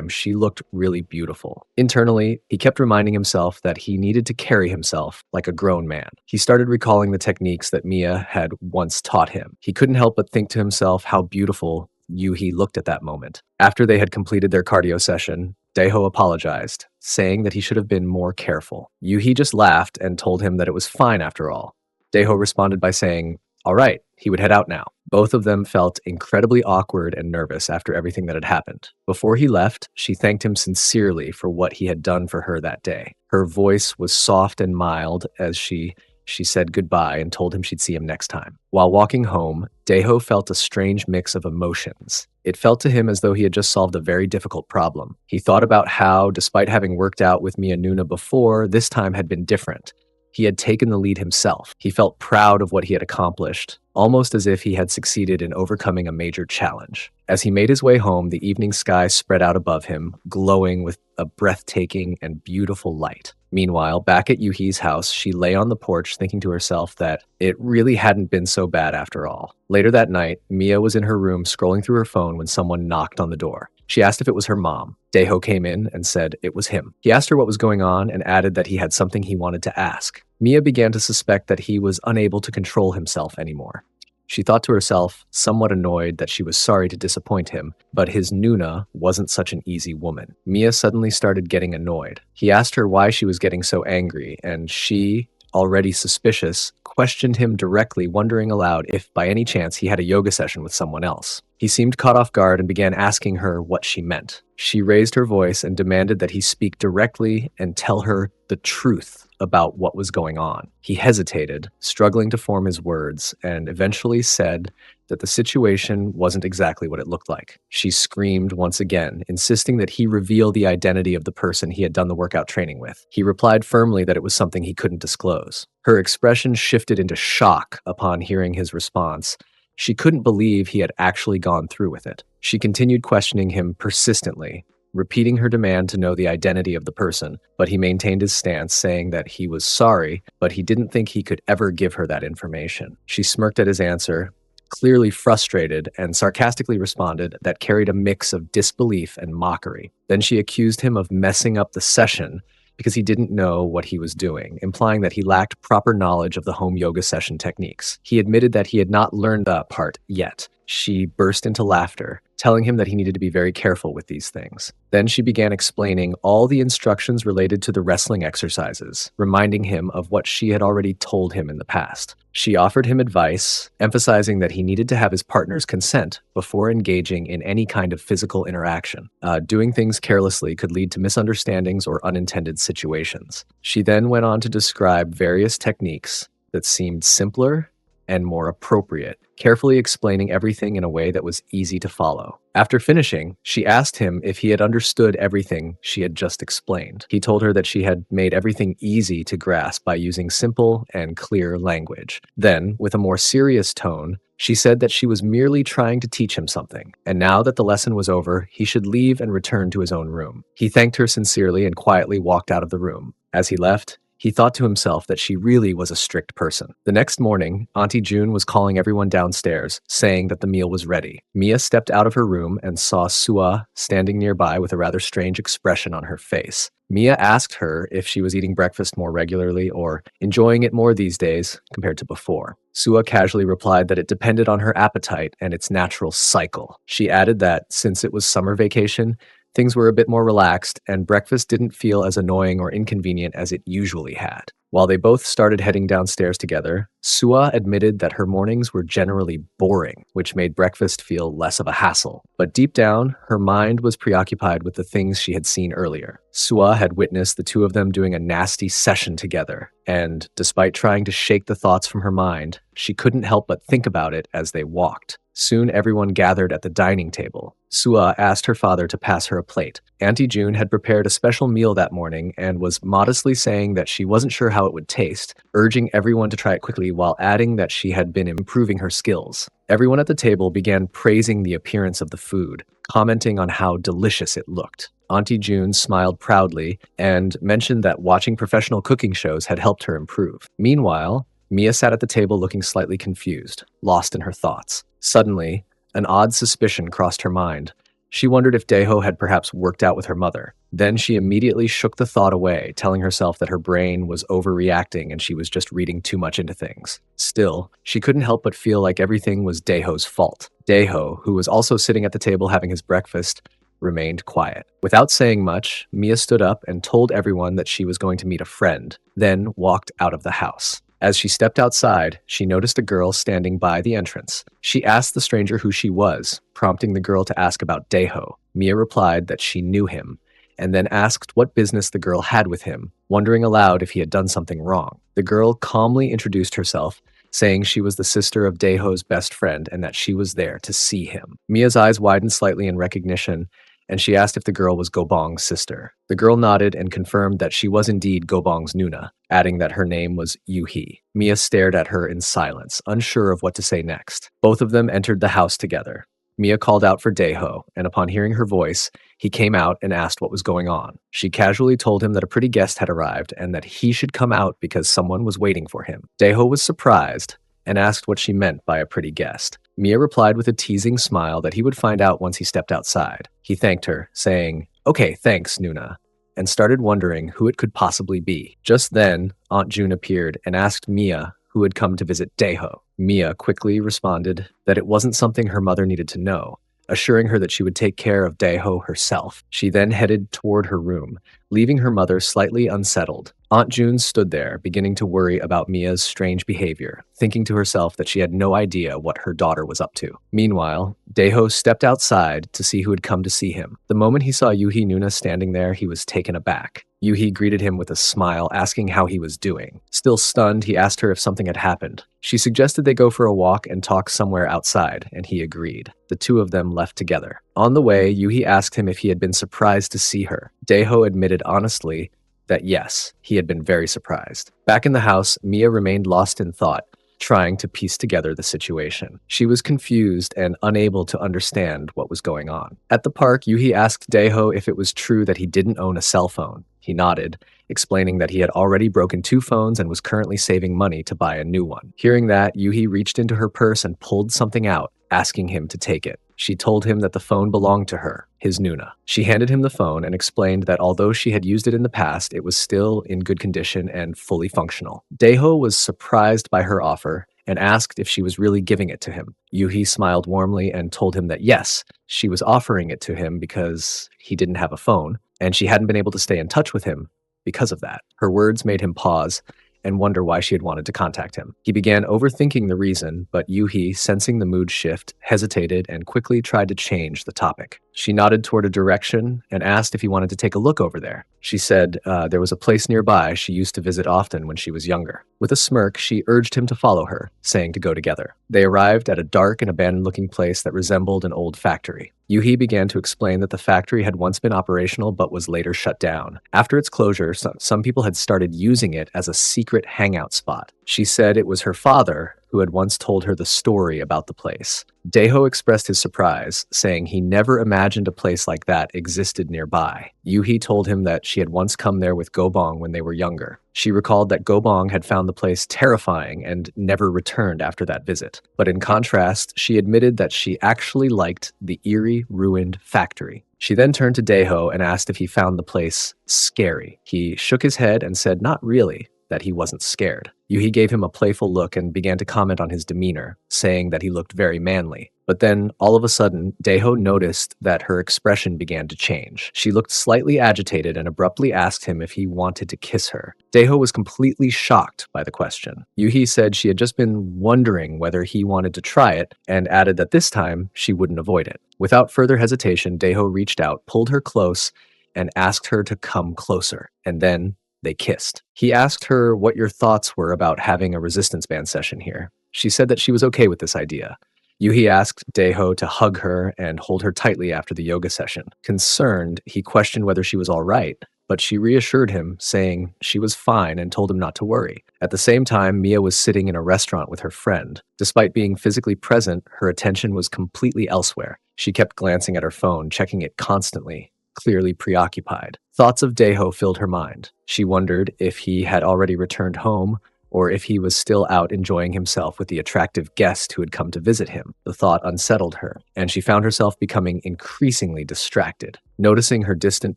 she looked really beautiful. Internally, he kept reminding himself that he needed to carry himself like a grown man. He started recalling the techniques that Mia had once taught him. He couldn't help but think to himself how beautiful Yuhi looked at that moment. After they had completed their cardio session, Daeho apologized, saying that he should have been more careful. Yuhi just laughed and told him that it was fine after all. Daeho responded by saying, all right, he would head out now. Both of them felt incredibly awkward and nervous after everything that had happened. Before he left, she thanked him sincerely for what he had done for her that day. Her voice was soft and mild as she She said goodbye and told him she'd see him next time. While walking home, Daeho felt a strange mix of emotions. It felt to him as though he had just solved a very difficult problem. He thought about how, despite having worked out with Mia Nuna before, this time had been different. He had taken the lead himself. He felt proud of what he had accomplished, almost as if he had succeeded in overcoming a major challenge. As he made his way home, the evening sky spread out above him, glowing with a breathtaking and beautiful light. Meanwhile, back at Yuhi's house, she lay on the porch thinking to herself that it really hadn't been so bad after all. Later that night, Mia was in her room scrolling through her phone when someone knocked on the door. She asked if it was her mom. Daeho came in and said it was him. He asked her what was going on and added that he had something he wanted to ask. Mia began to suspect that he was unable to control himself anymore. She thought to herself, somewhat annoyed that she was sorry to disappoint him, but his Nuna wasn't such an easy woman. Mia suddenly started getting annoyed. He asked her why she was getting so angry, and she, already suspicious, questioned him directly, wondering aloud if by any chance he had a yoga session with someone else. He seemed caught off guard and began asking her what she meant. She raised her voice and demanded that he speak directly and tell her the truth about what was going on. He hesitated, struggling to form his words, and eventually said that the situation wasn't exactly what it looked like. She screamed once again, insisting that he reveal the identity of the person he had done the workout training with. He replied firmly that it was something he couldn't disclose. Her expression shifted into shock upon hearing his response. She couldn't believe he had actually gone through with it. She continued questioning him persistently, repeating her demand to know the identity of the person, but he maintained his stance, saying that he was sorry, but he didn't think he could ever give her that information. She smirked at his answer, clearly frustrated, and sarcastically responded that carried a mix of disbelief and mockery. Then she accused him of messing up the session because he didn't know what he was doing, implying that he lacked proper knowledge of the home yoga session techniques. He admitted that he had not learned that part yet. She burst into laughter, telling him that he needed to be very careful with these things. Then she began explaining all the instructions related to the wrestling exercises, reminding him of what she had already told him in the past. She offered him advice, emphasizing that he needed to have his partner's consent before engaging in any kind of physical interaction. Doing things carelessly could lead to misunderstandings or unintended situations. She then went on to describe various techniques that seemed simpler and more appropriate, carefully explaining everything in a way that was easy to follow. After finishing, she asked him if he had understood everything she had just explained. He told her that she had made everything easy to grasp by using simple and clear language. Then, with a more serious tone, she said that she was merely trying to teach him something, and now that the lesson was over, he should leave and return to his own room. He thanked her sincerely and quietly walked out of the room. As he left, he thought to himself that she really was a strict person. The next morning, Auntie June was calling everyone downstairs, saying that the meal was ready. Mia stepped out of her room and saw Sua standing nearby with a rather strange expression on her face. Mia asked her if she was eating breakfast more regularly or enjoying it more these days compared to before. Sua casually replied that it depended on her appetite and its natural cycle. She added that since it was summer vacation, things were a bit more relaxed, and breakfast didn't feel as annoying or inconvenient as it usually had. While they both started heading downstairs together, Sua admitted that her mornings were generally boring, which made breakfast feel less of a hassle. But deep down, her mind was preoccupied with the things she had seen earlier. Sua had witnessed the two of them doing a nasty session together, and despite trying to shake the thoughts from her mind, she couldn't help but think about it as they walked. Soon everyone gathered at the dining table. Sua asked her father to pass her a plate. Auntie June had prepared a special meal that morning and was modestly saying that she wasn't sure how it would taste, urging everyone to try it quickly while adding that she had been improving her skills. Everyone at the table began praising the appearance of the food, commenting on how delicious it looked. Auntie June smiled proudly and mentioned that watching professional cooking shows had helped her improve. Meanwhile, Mia sat at the table looking slightly confused, lost in her thoughts. Suddenly, an odd suspicion crossed her mind. She wondered if Daeho had perhaps worked out with her mother. Then she immediately shook the thought away, telling herself that her brain was overreacting and she was just reading too much into things. Still, she couldn't help but feel like everything was Daeho's fault. Daeho, who was also sitting at the table having his breakfast, remained quiet. Without saying much, Mia stood up and told everyone that she was going to meet a friend, then walked out of the house. As she stepped outside, she noticed a girl standing by the entrance. She asked the stranger who she was, prompting the girl to ask about Daeho. Mia replied that she knew him, and then asked what business the girl had with him, wondering aloud if he had done something wrong. The girl calmly introduced herself, saying she was the sister of Daeho's best friend and that she was there to see him. Mia's eyes widened slightly in recognition, and she asked if the girl was Gobong's sister. The girl nodded and confirmed that she was indeed Gobong's Nuna, adding that her name was Yuhi. Mia stared at her in silence, unsure of what to say next. Both of them entered the house together. Mia called out for Daeho, and upon hearing her voice, he came out and asked what was going on. She casually told him that a pretty guest had arrived and that he should come out because someone was waiting for him. Daeho was surprised and asked what she meant by a pretty guest. Mia replied with a teasing smile that he would find out once he stepped outside. He thanked her, saying, "Okay, thanks, Nuna," and started wondering who it could possibly be. Just then, Aunt June appeared and asked Mia who had come to visit Daeho. Mia quickly responded that it wasn't something her mother needed to know, assuring her that she would take care of Daeho herself. She then headed toward her room, leaving her mother slightly unsettled. Aunt June stood there, beginning to worry about Mia's strange behavior, thinking to herself that she had no idea what her daughter was up to. Meanwhile, Daeho stepped outside to see who had come to see him. The moment he saw Yuhi Nuna standing there, he was taken aback. Yuhi greeted him with a smile, asking how he was doing. Still stunned, he asked her if something had happened. She suggested they go for a walk and talk somewhere outside, and he agreed. The two of them left together. On the way, Yuhi asked him if he had been surprised to see her. Daeho admitted honestly that yes, he had been very surprised. Back in the house, Mia remained lost in thought, trying to piece together the situation. She was confused and unable to understand what was going on. At the park, Yuhi asked Daeho if it was true that he didn't own a cell phone. He nodded, explaining that he had already broken 2 phones and was currently saving money to buy a new one. Hearing that, Yuhi reached into her purse and pulled something out, asking him to take it. She told him that the phone belonged to her, his Nuna. She handed him the phone and explained that although she had used it in the past, it was still in good condition and fully functional. Daeho was surprised by her offer and asked if she was really giving it to him. Yuhi smiled warmly and told him that yes, she was offering it to him because he didn't have a phone, and she hadn't been able to stay in touch with him because of that. Her words made him pause and wonder why she had wanted to contact him. He began overthinking the reason, but Yuhi, sensing the mood shift, hesitated and quickly tried to change the topic. She nodded toward a direction and asked if he wanted to take a look over there. She said there was a place nearby she used to visit often when she was younger. With a smirk, she urged him to follow her, saying to go together. They arrived at a dark and abandoned-looking place that resembled an old factory. Yuhi began to explain that the factory had once been operational but was later shut down. After its closure, some people had started using it as a secret hangout spot. She said it was her father who had once told her the story about the place. Daeho expressed his surprise, saying he never imagined a place like that existed nearby. Yuhi told him that she had once come there with Gobong when they were younger. She recalled that Gobong had found the place terrifying and never returned after that visit. But in contrast, she admitted that she actually liked the eerie, ruined factory. She then turned to Daeho and asked if he found the place scary. He shook his head and said not really, that he wasn't scared. Yuhi gave him a playful look and began to comment on his demeanor, saying that he looked very manly. But then, all of a sudden, Daeho noticed that her expression began to change. She looked slightly agitated and abruptly asked him if he wanted to kiss her. Daeho was completely shocked by the question. Yuhi said she had just been wondering whether he wanted to try it, and added that this time, she wouldn't avoid it. Without further hesitation, Daeho reached out, pulled her close, and asked her to come closer. And then, they kissed. He asked her what your thoughts were about having a resistance band session here. She said that she was okay with this idea. Yuhi asked Daeho to hug her and hold her tightly after the yoga session. Concerned, he questioned whether she was all right, but she reassured him, saying she was fine and told him not to worry. At the same time, Mia was sitting in a restaurant with her friend. Despite being physically present, her attention was completely elsewhere. She kept glancing at her phone, checking it constantly, clearly preoccupied. Thoughts of Daeho filled her mind. She wondered if he had already returned home, or if he was still out enjoying himself with the attractive guest who had come to visit him. The thought unsettled her, and she found herself becoming increasingly distracted. Noticing her distant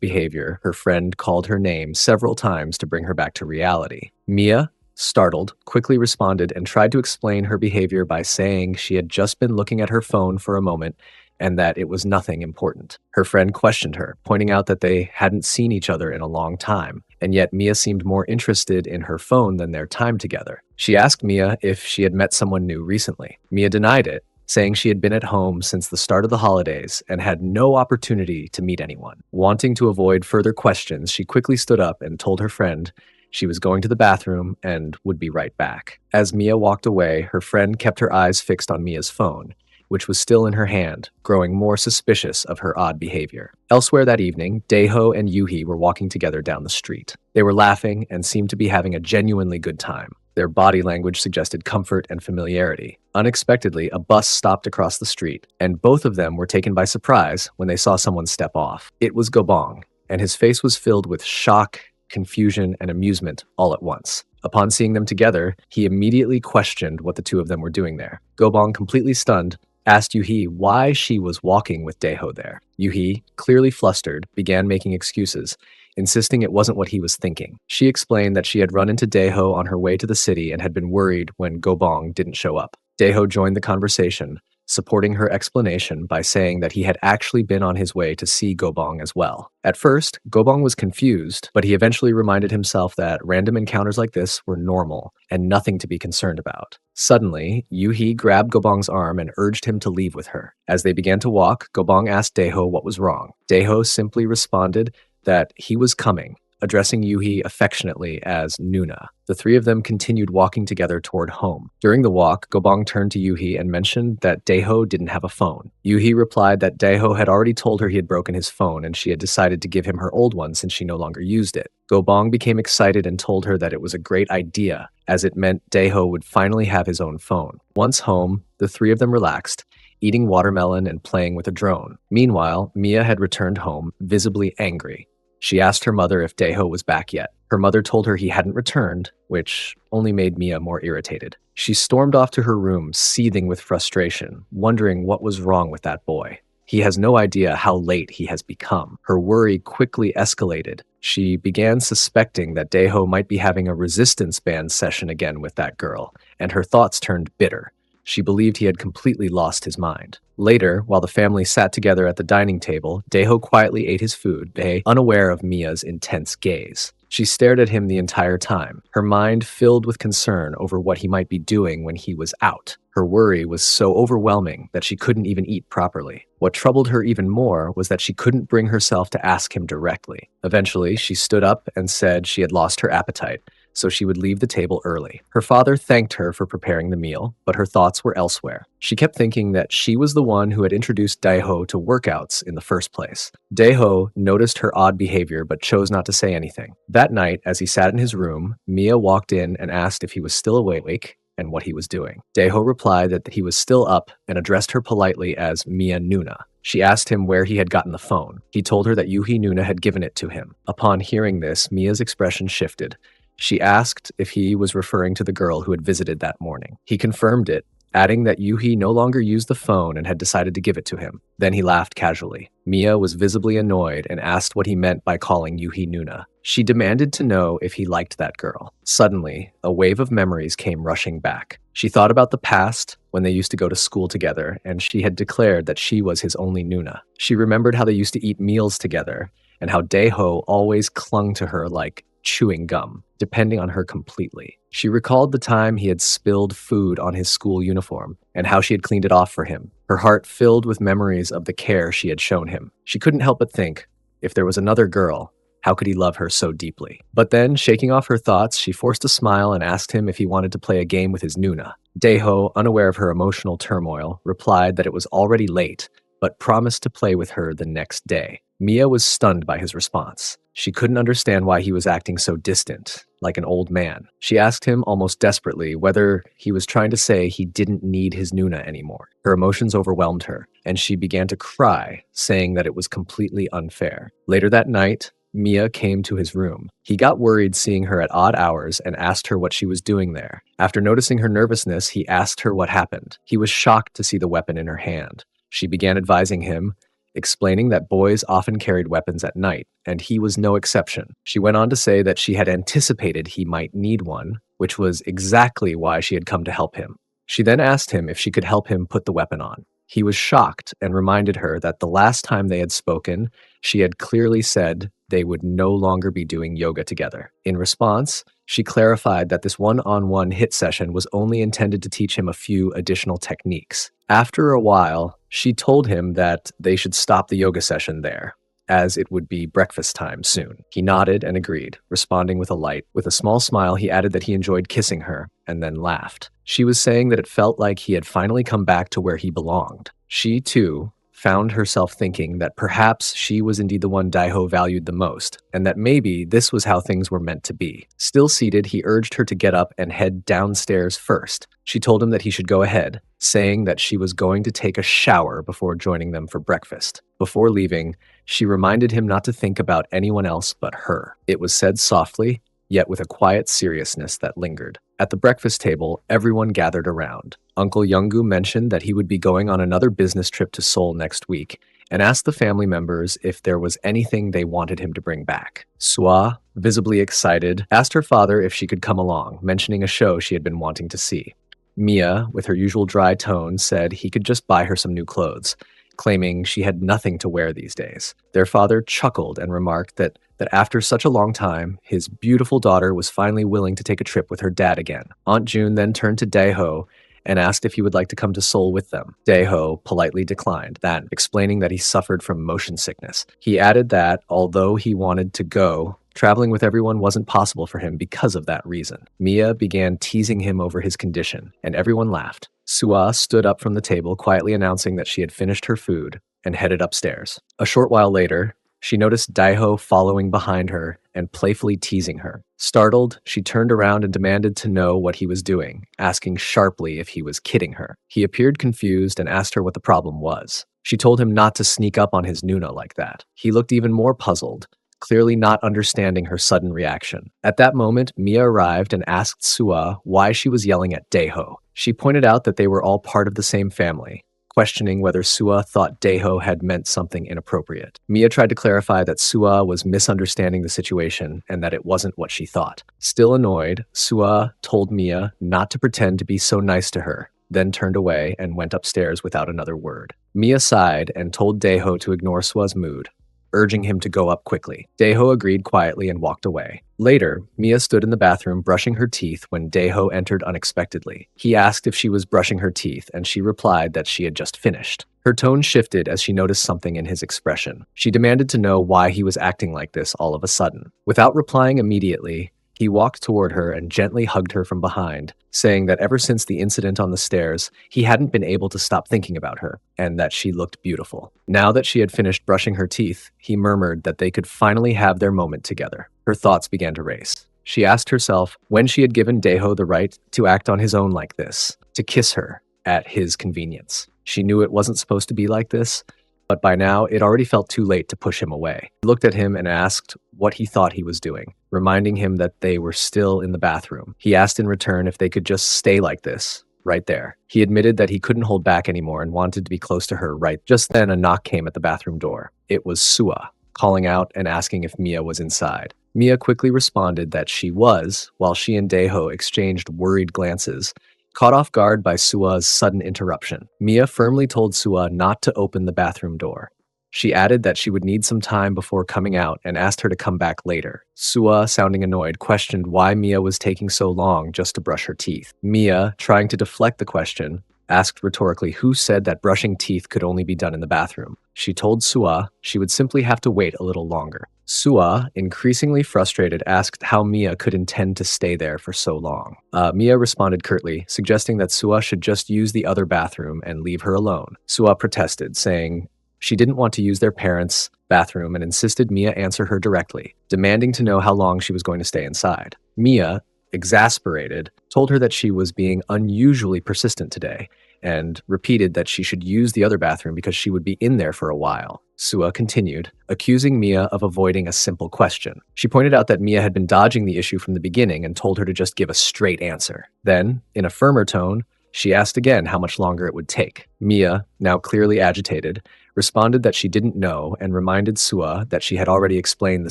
behavior, her friend called her name several times to bring her back to reality. Mia, startled, quickly responded and tried to explain her behavior by saying she had just been looking at her phone for a moment and that it was nothing important. Her friend questioned her, pointing out that they hadn't seen each other in a long time, and yet Mia seemed more interested in her phone than their time together. She asked Mia if she had met someone new recently. Mia denied it, saying she had been at home since the start of the holidays and had no opportunity to meet anyone. Wanting to avoid further questions, she quickly stood up and told her friend she was going to the bathroom and would be right back. As Mia walked away, her friend kept her eyes fixed on Mia's phone, which was still in her hand, growing more suspicious of her odd behavior. Elsewhere that evening, Daeho and Yuhi were walking together down the street. They were laughing and seemed to be having a genuinely good time. Their body language suggested comfort and familiarity. Unexpectedly, a bus stopped across the street, and both of them were taken by surprise when they saw someone step off. It was Gobong, and his face was filled with shock, confusion, and amusement all at once. Upon seeing them together, he immediately questioned what the two of them were doing there. Gobong, completely stunned, asked Yuhi why she was walking with Daeho there. Yuhi, clearly flustered, began making excuses, insisting it wasn't what he was thinking. She explained that she had run into Daeho on her way to the city and had been worried when Gobong didn't show up. Daeho joined the conversation, supporting her explanation by saying that he had actually been on his way to see Gobong as well. At first, Gobong was confused, but he eventually reminded himself that random encounters like this were normal and nothing to be concerned about. Suddenly, Yuhi grabbed Gobong's arm and urged him to leave with her. As they began to walk, Gobong asked Daeho what was wrong. Daeho simply responded that he was coming, addressing Yuhi affectionately as Nuna. The three of them continued walking together toward home. During the walk, Gobong turned to Yuhi and mentioned that Daeho didn't have a phone. Yuhi replied that Daeho had already told her he had broken his phone and she had decided to give him her old one since she no longer used it. Gobong became excited and told her that it was a great idea, as it meant Daeho would finally have his own phone. Once home, the three of them relaxed, eating watermelon and playing with a drone. Meanwhile, Mia had returned home, visibly angry. She asked her mother if Daeho was back yet. Her mother told her he hadn't returned, which only made Mia more irritated. She stormed off to her room, seething with frustration, wondering what was wrong with that boy. He has no idea how late he has become. Her worry quickly escalated. She began suspecting that Daeho might be having a resistance band session again with that girl, and her thoughts turned bitter. She believed he had completely lost his mind. Later, while the family sat together at the dining table, Daeho quietly ate his food, unaware of Mia's intense gaze. She stared at him the entire time, her mind filled with concern over what he might be doing when he was out. Her worry was so overwhelming that she couldn't even eat properly. What troubled her even more was that she couldn't bring herself to ask him directly. Eventually, she stood up and said she had lost her appetite, so she would leave the table early. Her father thanked her for preparing the meal, but her thoughts were elsewhere. She kept thinking that she was the one who had introduced Daeho to workouts in the first place. Daeho noticed her odd behavior but chose not to say anything. That night, as he sat in his room, Mia walked in and asked if he was still awake and what he was doing. Daeho replied that he was still up and addressed her politely as Mia Nuna. She asked him where he had gotten the phone. He told her that Yuhi Nuna had given it to him. Upon hearing this, Mia's expression shifted. She asked if he was referring to the girl who had visited that morning. He confirmed it, adding that Yuhi no longer used the phone and had decided to give it to him. Then he laughed casually. Mia was visibly annoyed and asked what he meant by calling Yuhi Nuna. She demanded to know if he liked that girl. Suddenly, a wave of memories came rushing back. She thought about the past, when they used to go to school together, and she had declared that she was his only Nuna. She remembered how they used to eat meals together, and how Daeho always clung to her like chewing gum, depending on her completely. She recalled the time he had spilled food on his school uniform and how she had cleaned it off for him, her heart filled with memories of the care she had shown him. She couldn't help but think, if there was another girl, how could he love her so deeply? But then, shaking off her thoughts, she forced a smile and asked him if he wanted to play a game with his Nuna. Daeho, unaware of her emotional turmoil, replied that it was already late, but promised to play with her the next day. Mia was stunned by his response. She couldn't understand why he was acting so distant, like an old man. She asked him almost desperately whether he was trying to say he didn't need his Nuna anymore. Her emotions overwhelmed her, and she began to cry, saying that it was completely unfair. Later that night, Mia came to his room. He got worried seeing her at odd hours and asked her what she was doing there. After noticing her nervousness, he asked her what happened. He was shocked to see the weapon in her hand. She began advising him, explaining that boys often carried weapons at night, and he was no exception. She went on to say that she had anticipated he might need one, which was exactly why she had come to help him. She then asked him if she could help him put the weapon on. He was shocked and reminded her that the last time they had spoken, she had clearly said they would no longer be doing yoga together. In response, She clarified that this one-on-one hit session was only intended to teach him a few additional techniques. After a while, she told him that they should stop the yoga session there, as it would be breakfast time soon. He nodded and agreed, responding with a small smile. He added that he enjoyed kissing her, and then laughed. She was saying that it felt like he had finally come back to where he belonged. She, too, found herself thinking that perhaps she was indeed the one Daiho valued the most, and that maybe this was how things were meant to be. Still seated, he urged her to get up and head downstairs first. She told him that he should go ahead, saying that she was going to take a shower before joining them for breakfast. Before leaving, she reminded him not to think about anyone else but her. It was said softly, yet with a quiet seriousness that lingered. At the breakfast table, everyone gathered around. Uncle Youngu mentioned that he would be going on another business trip to Seoul next week and asked the family members if there was anything they wanted him to bring back. Sua, visibly excited, asked her father if she could come along, mentioning a show she had been wanting to see. Mia, with her usual dry tone, said he could just buy her some new clothes, claiming she had nothing to wear these days. Their father chuckled and remarked that after such a long time, his beautiful daughter was finally willing to take a trip with her dad again. Aunt June then turned to Daeho and asked if he would like to come to Seoul with them. Daeho politely declined that, explaining that he suffered from motion sickness. He added that, although he wanted to go, traveling with everyone wasn't possible for him because of that reason. Mia began teasing him over his condition, and everyone laughed. Sua stood up from the table, quietly announcing that she had finished her food and headed upstairs. A short while later, she noticed Daiho following behind her and playfully teasing her. Startled, she turned around and demanded to know what he was doing, asking sharply if he was kidding her. He appeared confused and asked her what the problem was. She told him not to sneak up on his Nuna like that. He looked even more puzzled, clearly not understanding her sudden reaction. At that moment, Mia arrived and asked Sua why she was yelling at Daeho. She pointed out that they were all part of the same family, questioning whether Sua thought Daeho had meant something inappropriate. Mia tried to clarify that Sua was misunderstanding the situation and that it wasn't what she thought. Still annoyed, Sua told Mia not to pretend to be so nice to her, then turned away and went upstairs without another word. Mia sighed and told Daeho to ignore Sua's mood, urging him to go up quickly. Daeho agreed quietly and walked away. Later, Mia stood in the bathroom brushing her teeth when Daeho entered unexpectedly. He asked if she was brushing her teeth, and she replied that she had just finished. Her tone shifted as she noticed something in his expression. She demanded to know why he was acting like this all of a sudden. Without replying immediately, he walked toward her and gently hugged her from behind, saying that ever since the incident on the stairs, he hadn't been able to stop thinking about her, and that she looked beautiful. Now that she had finished brushing her teeth, he murmured that they could finally have their moment together. Her thoughts began to race. She asked herself when she had given Daeho the right to act on his own like this, to kiss her at his convenience. She knew it wasn't supposed to be like this, but by now it already felt too late to push him away. He looked at him and asked what he thought he was doing, reminding him that they were still in the bathroom. He asked in return if they could just stay like this, right there. He admitted that he couldn't hold back anymore and wanted to be close to her right. Just then a knock came at the bathroom door. It was Sua, calling out and asking if Mia was inside. Mia quickly responded that she was, while she and Daeho exchanged worried glances, caught off guard by Sua's sudden interruption. Mia firmly told Sua not to open the bathroom door. She added that she would need some time before coming out and asked her to come back later. Sua, sounding annoyed, questioned why Mia was taking so long just to brush her teeth. Mia, trying to deflect the question, asked rhetorically who said that brushing teeth could only be done in the bathroom. She told Sua she would simply have to wait a little longer. Sua, increasingly frustrated, asked how Mia could intend to stay there for so long. Mia responded curtly, suggesting that Sua should just use the other bathroom and leave her alone. Sua protested, saying she didn't want to use their parents' bathroom and insisted Mia answer her directly, demanding to know how long she was going to stay inside. Mia, exasperated, told her that she was being unusually persistent today and repeated that she should use the other bathroom because she would be in there for a while. Sua continued, accusing Mia of avoiding a simple question. She pointed out that Mia had been dodging the issue from the beginning and told her to just give a straight answer. Then, in a firmer tone, she asked again how much longer it would take. Mia, now clearly agitated, responded that she didn't know and reminded Sua that she had already explained the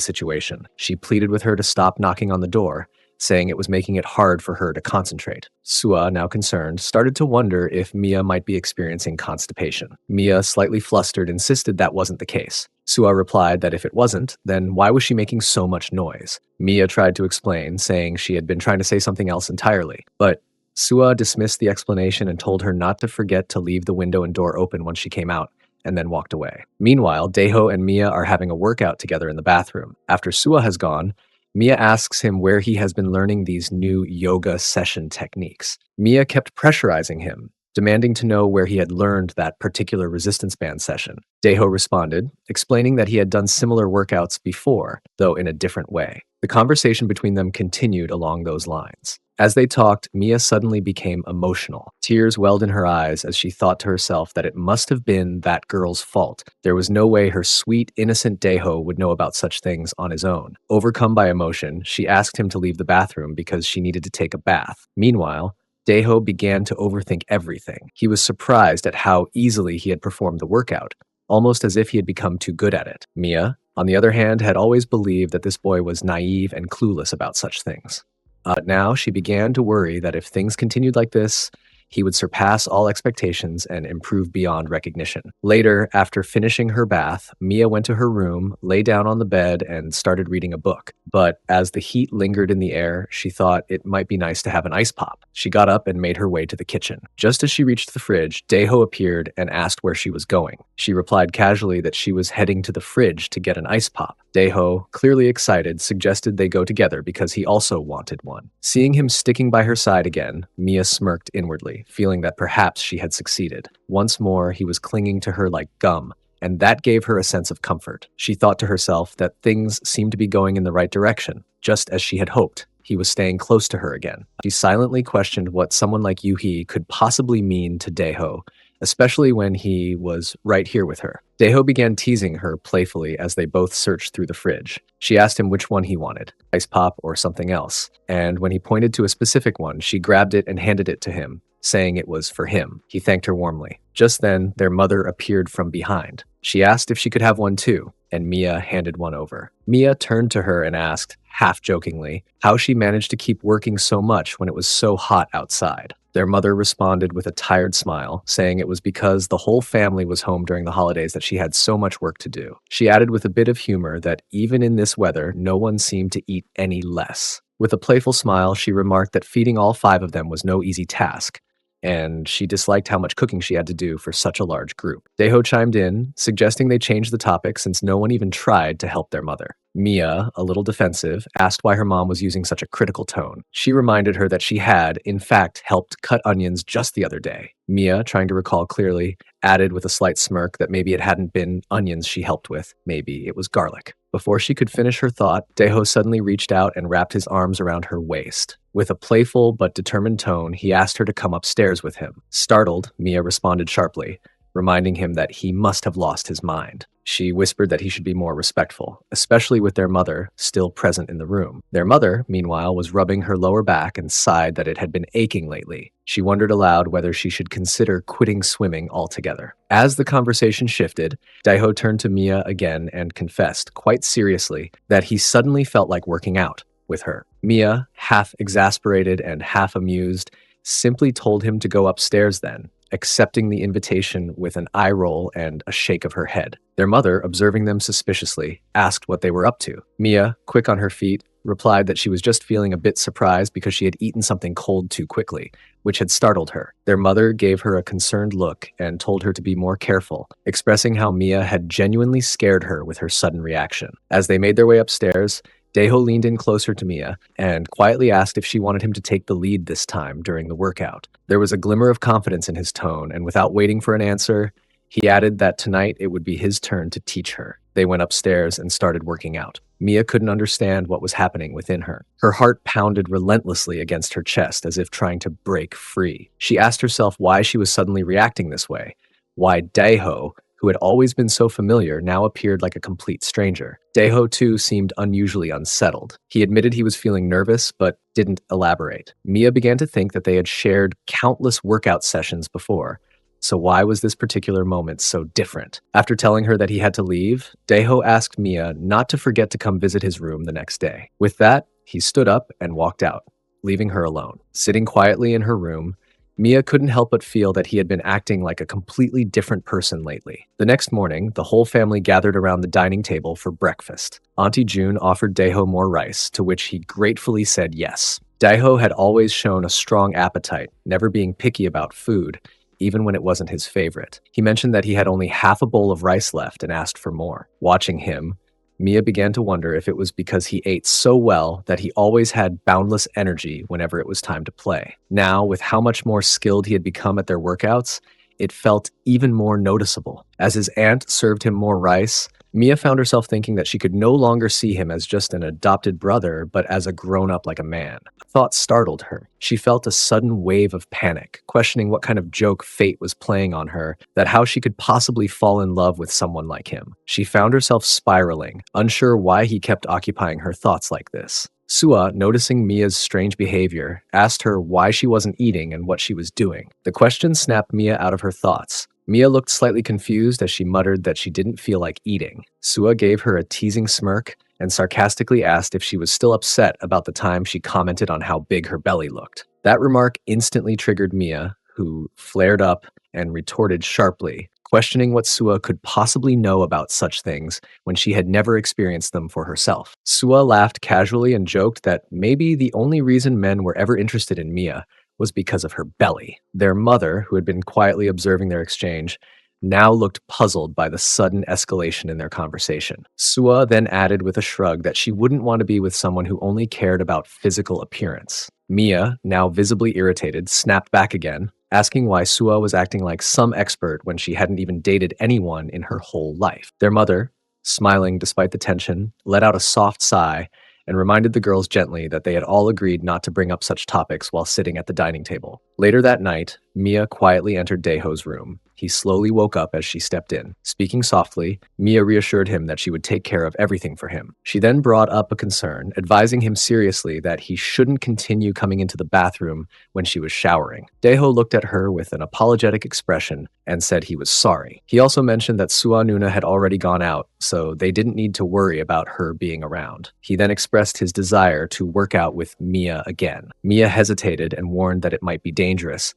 situation. She pleaded with her to stop knocking on the door, saying it was making it hard for her to concentrate. Sua, now concerned, started to wonder if Mia might be experiencing constipation. Mia, slightly flustered, insisted that wasn't the case. Sua replied that if it wasn't, then why was she making so much noise? Mia tried to explain, saying she had been trying to say something else entirely, but Sua dismissed the explanation and told her not to forget to leave the window and door open once she came out, and then walked away. Meanwhile, Daeho and Mia are having a workout together in the bathroom. After Sua has gone, Mia asks him where he has been learning these new yoga session techniques. Mia kept pressurizing him, demanding to know where he had learned that particular resistance band session. Daeho responded, explaining that he had done similar workouts before, though in a different way. The conversation between them continued along those lines. As they talked, Mia suddenly became emotional. Tears welled in her eyes as she thought to herself that it must have been that girl's fault. There was no way her sweet, innocent Daeho would know about such things on his own. Overcome by emotion, she asked him to leave the bathroom because she needed to take a bath. Meanwhile, Daeho began to overthink everything. He was surprised at how easily he had performed the workout, almost as if he had become too good at it. Mia, on the other hand, had always believed that this boy was naive and clueless about such things. But now she began to worry that if things continued like this, he would surpass all expectations and improve beyond recognition. Later, after finishing her bath, Mia went to her room, lay down on the bed, and started reading a book. But as the heat lingered in the air, she thought it might be nice to have an ice pop. She got up and made her way to the kitchen. Just as she reached the fridge, Daeho appeared and asked where she was going. She replied casually that she was heading to the fridge to get an ice pop. Daeho, clearly excited, suggested they go together because he also wanted one. Seeing him sticking by her side again, Mia smirked inwardly, feeling that perhaps she had succeeded. Once more, he was clinging to her like gum, and that gave her a sense of comfort. She thought to herself that things seemed to be going in the right direction, just as she had hoped. He was staying close to her again. She silently questioned what someone like Yuhi could possibly mean to Daeho, especially when he was right here with her. Daeho began teasing her playfully as they both searched through the fridge. She asked him which one he wanted, ice pop or something else, and when he pointed to a specific one, she grabbed it and handed it to him, saying it was for him. He thanked her warmly. Just then, their mother appeared from behind. She asked if she could have one too, and Mia handed one over. Mia turned to her and asked, half jokingly, how she managed to keep working so much when it was so hot outside. Their mother responded with a tired smile, saying it was because the whole family was home during the holidays that she had so much work to do. She added with a bit of humor that even in this weather, no one seemed to eat any less. With a playful smile, she remarked that feeding all 5 of them was no easy task, and she disliked how much cooking she had to do for such a large group. Daeho chimed in, suggesting they change the topic since no one even tried to help their mother. Mia, a little defensive, asked why her mom was using such a critical tone. She reminded her that she had, in fact, helped cut onions just the other day. Mia, trying to recall clearly, added with a slight smirk that maybe it hadn't been onions she helped with, maybe it was garlic. Before she could finish her thought, Daeho suddenly reached out and wrapped his arms around her waist. With a playful but determined tone, he asked her to come upstairs with him. Startled, Mia responded sharply, reminding him that he must have lost his mind. She whispered that he should be more respectful, especially with their mother still present in the room. Their mother, meanwhile, was rubbing her lower back and sighed that it had been aching lately. She wondered aloud whether she should consider quitting swimming altogether. As the conversation shifted, Daeho turned to Mia again and confessed, quite seriously, that he suddenly felt like working out with her. Mia, half exasperated and half amused, simply told him to go upstairs then, accepting the invitation with an eye roll and a shake of her head. Their mother, observing them suspiciously, asked what they were up to. Mia, quick on her feet, replied that she was just feeling a bit surprised because she had eaten something cold too quickly, which had startled her. Their mother gave her a concerned look and told her to be more careful, expressing how Mia had genuinely scared her with her sudden reaction. As they made their way upstairs, Daeho leaned in closer to Mia and quietly asked if she wanted him to take the lead this time during the workout. There was a glimmer of confidence in his tone, and without waiting for an answer, he added that tonight it would be his turn to teach her. They went upstairs and started working out. Mia couldn't understand what was happening within her. Her heart pounded relentlessly against her chest as if trying to break free. She asked herself why she was suddenly reacting this way, why Daeho, who had always been so familiar, now appeared like a complete stranger. Daeho, too, seemed unusually unsettled. He admitted he was feeling nervous, but didn't elaborate. Mia began to think that they had shared countless workout sessions before, so why was this particular moment so different? After telling her that he had to leave, Daeho asked Mia not to forget to come visit his room the next day. With that, He stood up and walked out, leaving her alone. Sitting quietly in her room, Mia couldn't help but feel that he had been acting like a completely different person lately. The next morning, the whole family gathered around the dining table for breakfast. Auntie June offered Daeho more rice, to which he gratefully said yes. Daeho had always shown a strong appetite, never being picky about food, even when it wasn't his favorite. He mentioned that he had only half a bowl of rice left and asked for more. Watching him, Mia began to wonder if it was because he ate so well that he always had boundless energy whenever it was time to play. Now, with how much more skilled he had become at their workouts, it felt even more noticeable. As his aunt served him more rice, Mia found herself thinking that she could no longer see him as just an adopted brother, but as a grown-up like a man. The thought startled her. She felt a sudden wave of panic, questioning what kind of joke fate was playing on her, that how she could possibly fall in love with someone like him. She found herself spiraling, unsure why he kept occupying her thoughts like this. Sua, noticing Mia's strange behavior, asked her why she wasn't eating and what she was doing. The question snapped Mia out of her thoughts. Mia looked slightly confused as she muttered that she didn't feel like eating. Sua gave her a teasing smirk and sarcastically asked if she was still upset about the time she commented on how big her belly looked. That remark instantly triggered Mia, who flared up and retorted sharply, questioning what Sua could possibly know about such things when she had never experienced them for herself. Sua laughed casually and joked that maybe the only reason men were ever interested in Mia was because of her belly. Their mother, who had been quietly observing their exchange, now looked puzzled by the sudden escalation in their conversation. Sua then added with a shrug that she wouldn't want to be with someone who only cared about physical appearance. Mia, now visibly irritated, snapped back again, asking why Sua was acting like some expert when she hadn't even dated anyone in her whole life. Their mother, smiling despite the tension, let out a soft sigh and reminded the girls gently that they had all agreed not to bring up such topics while sitting at the dining table. Later that night, Mia quietly entered Daeho's room. He slowly woke up as she stepped in. Speaking softly, Mia reassured him that she would take care of everything for him. She then brought up a concern, advising him seriously that he shouldn't continue coming into the bathroom when she was showering. Daeho looked at her with an apologetic expression and said he was sorry. He also mentioned that Sua Nuna had already gone out, so they didn't need to worry about her being around. He then expressed his desire to work out with Mia again. Mia hesitated and warned that it might be dangerous,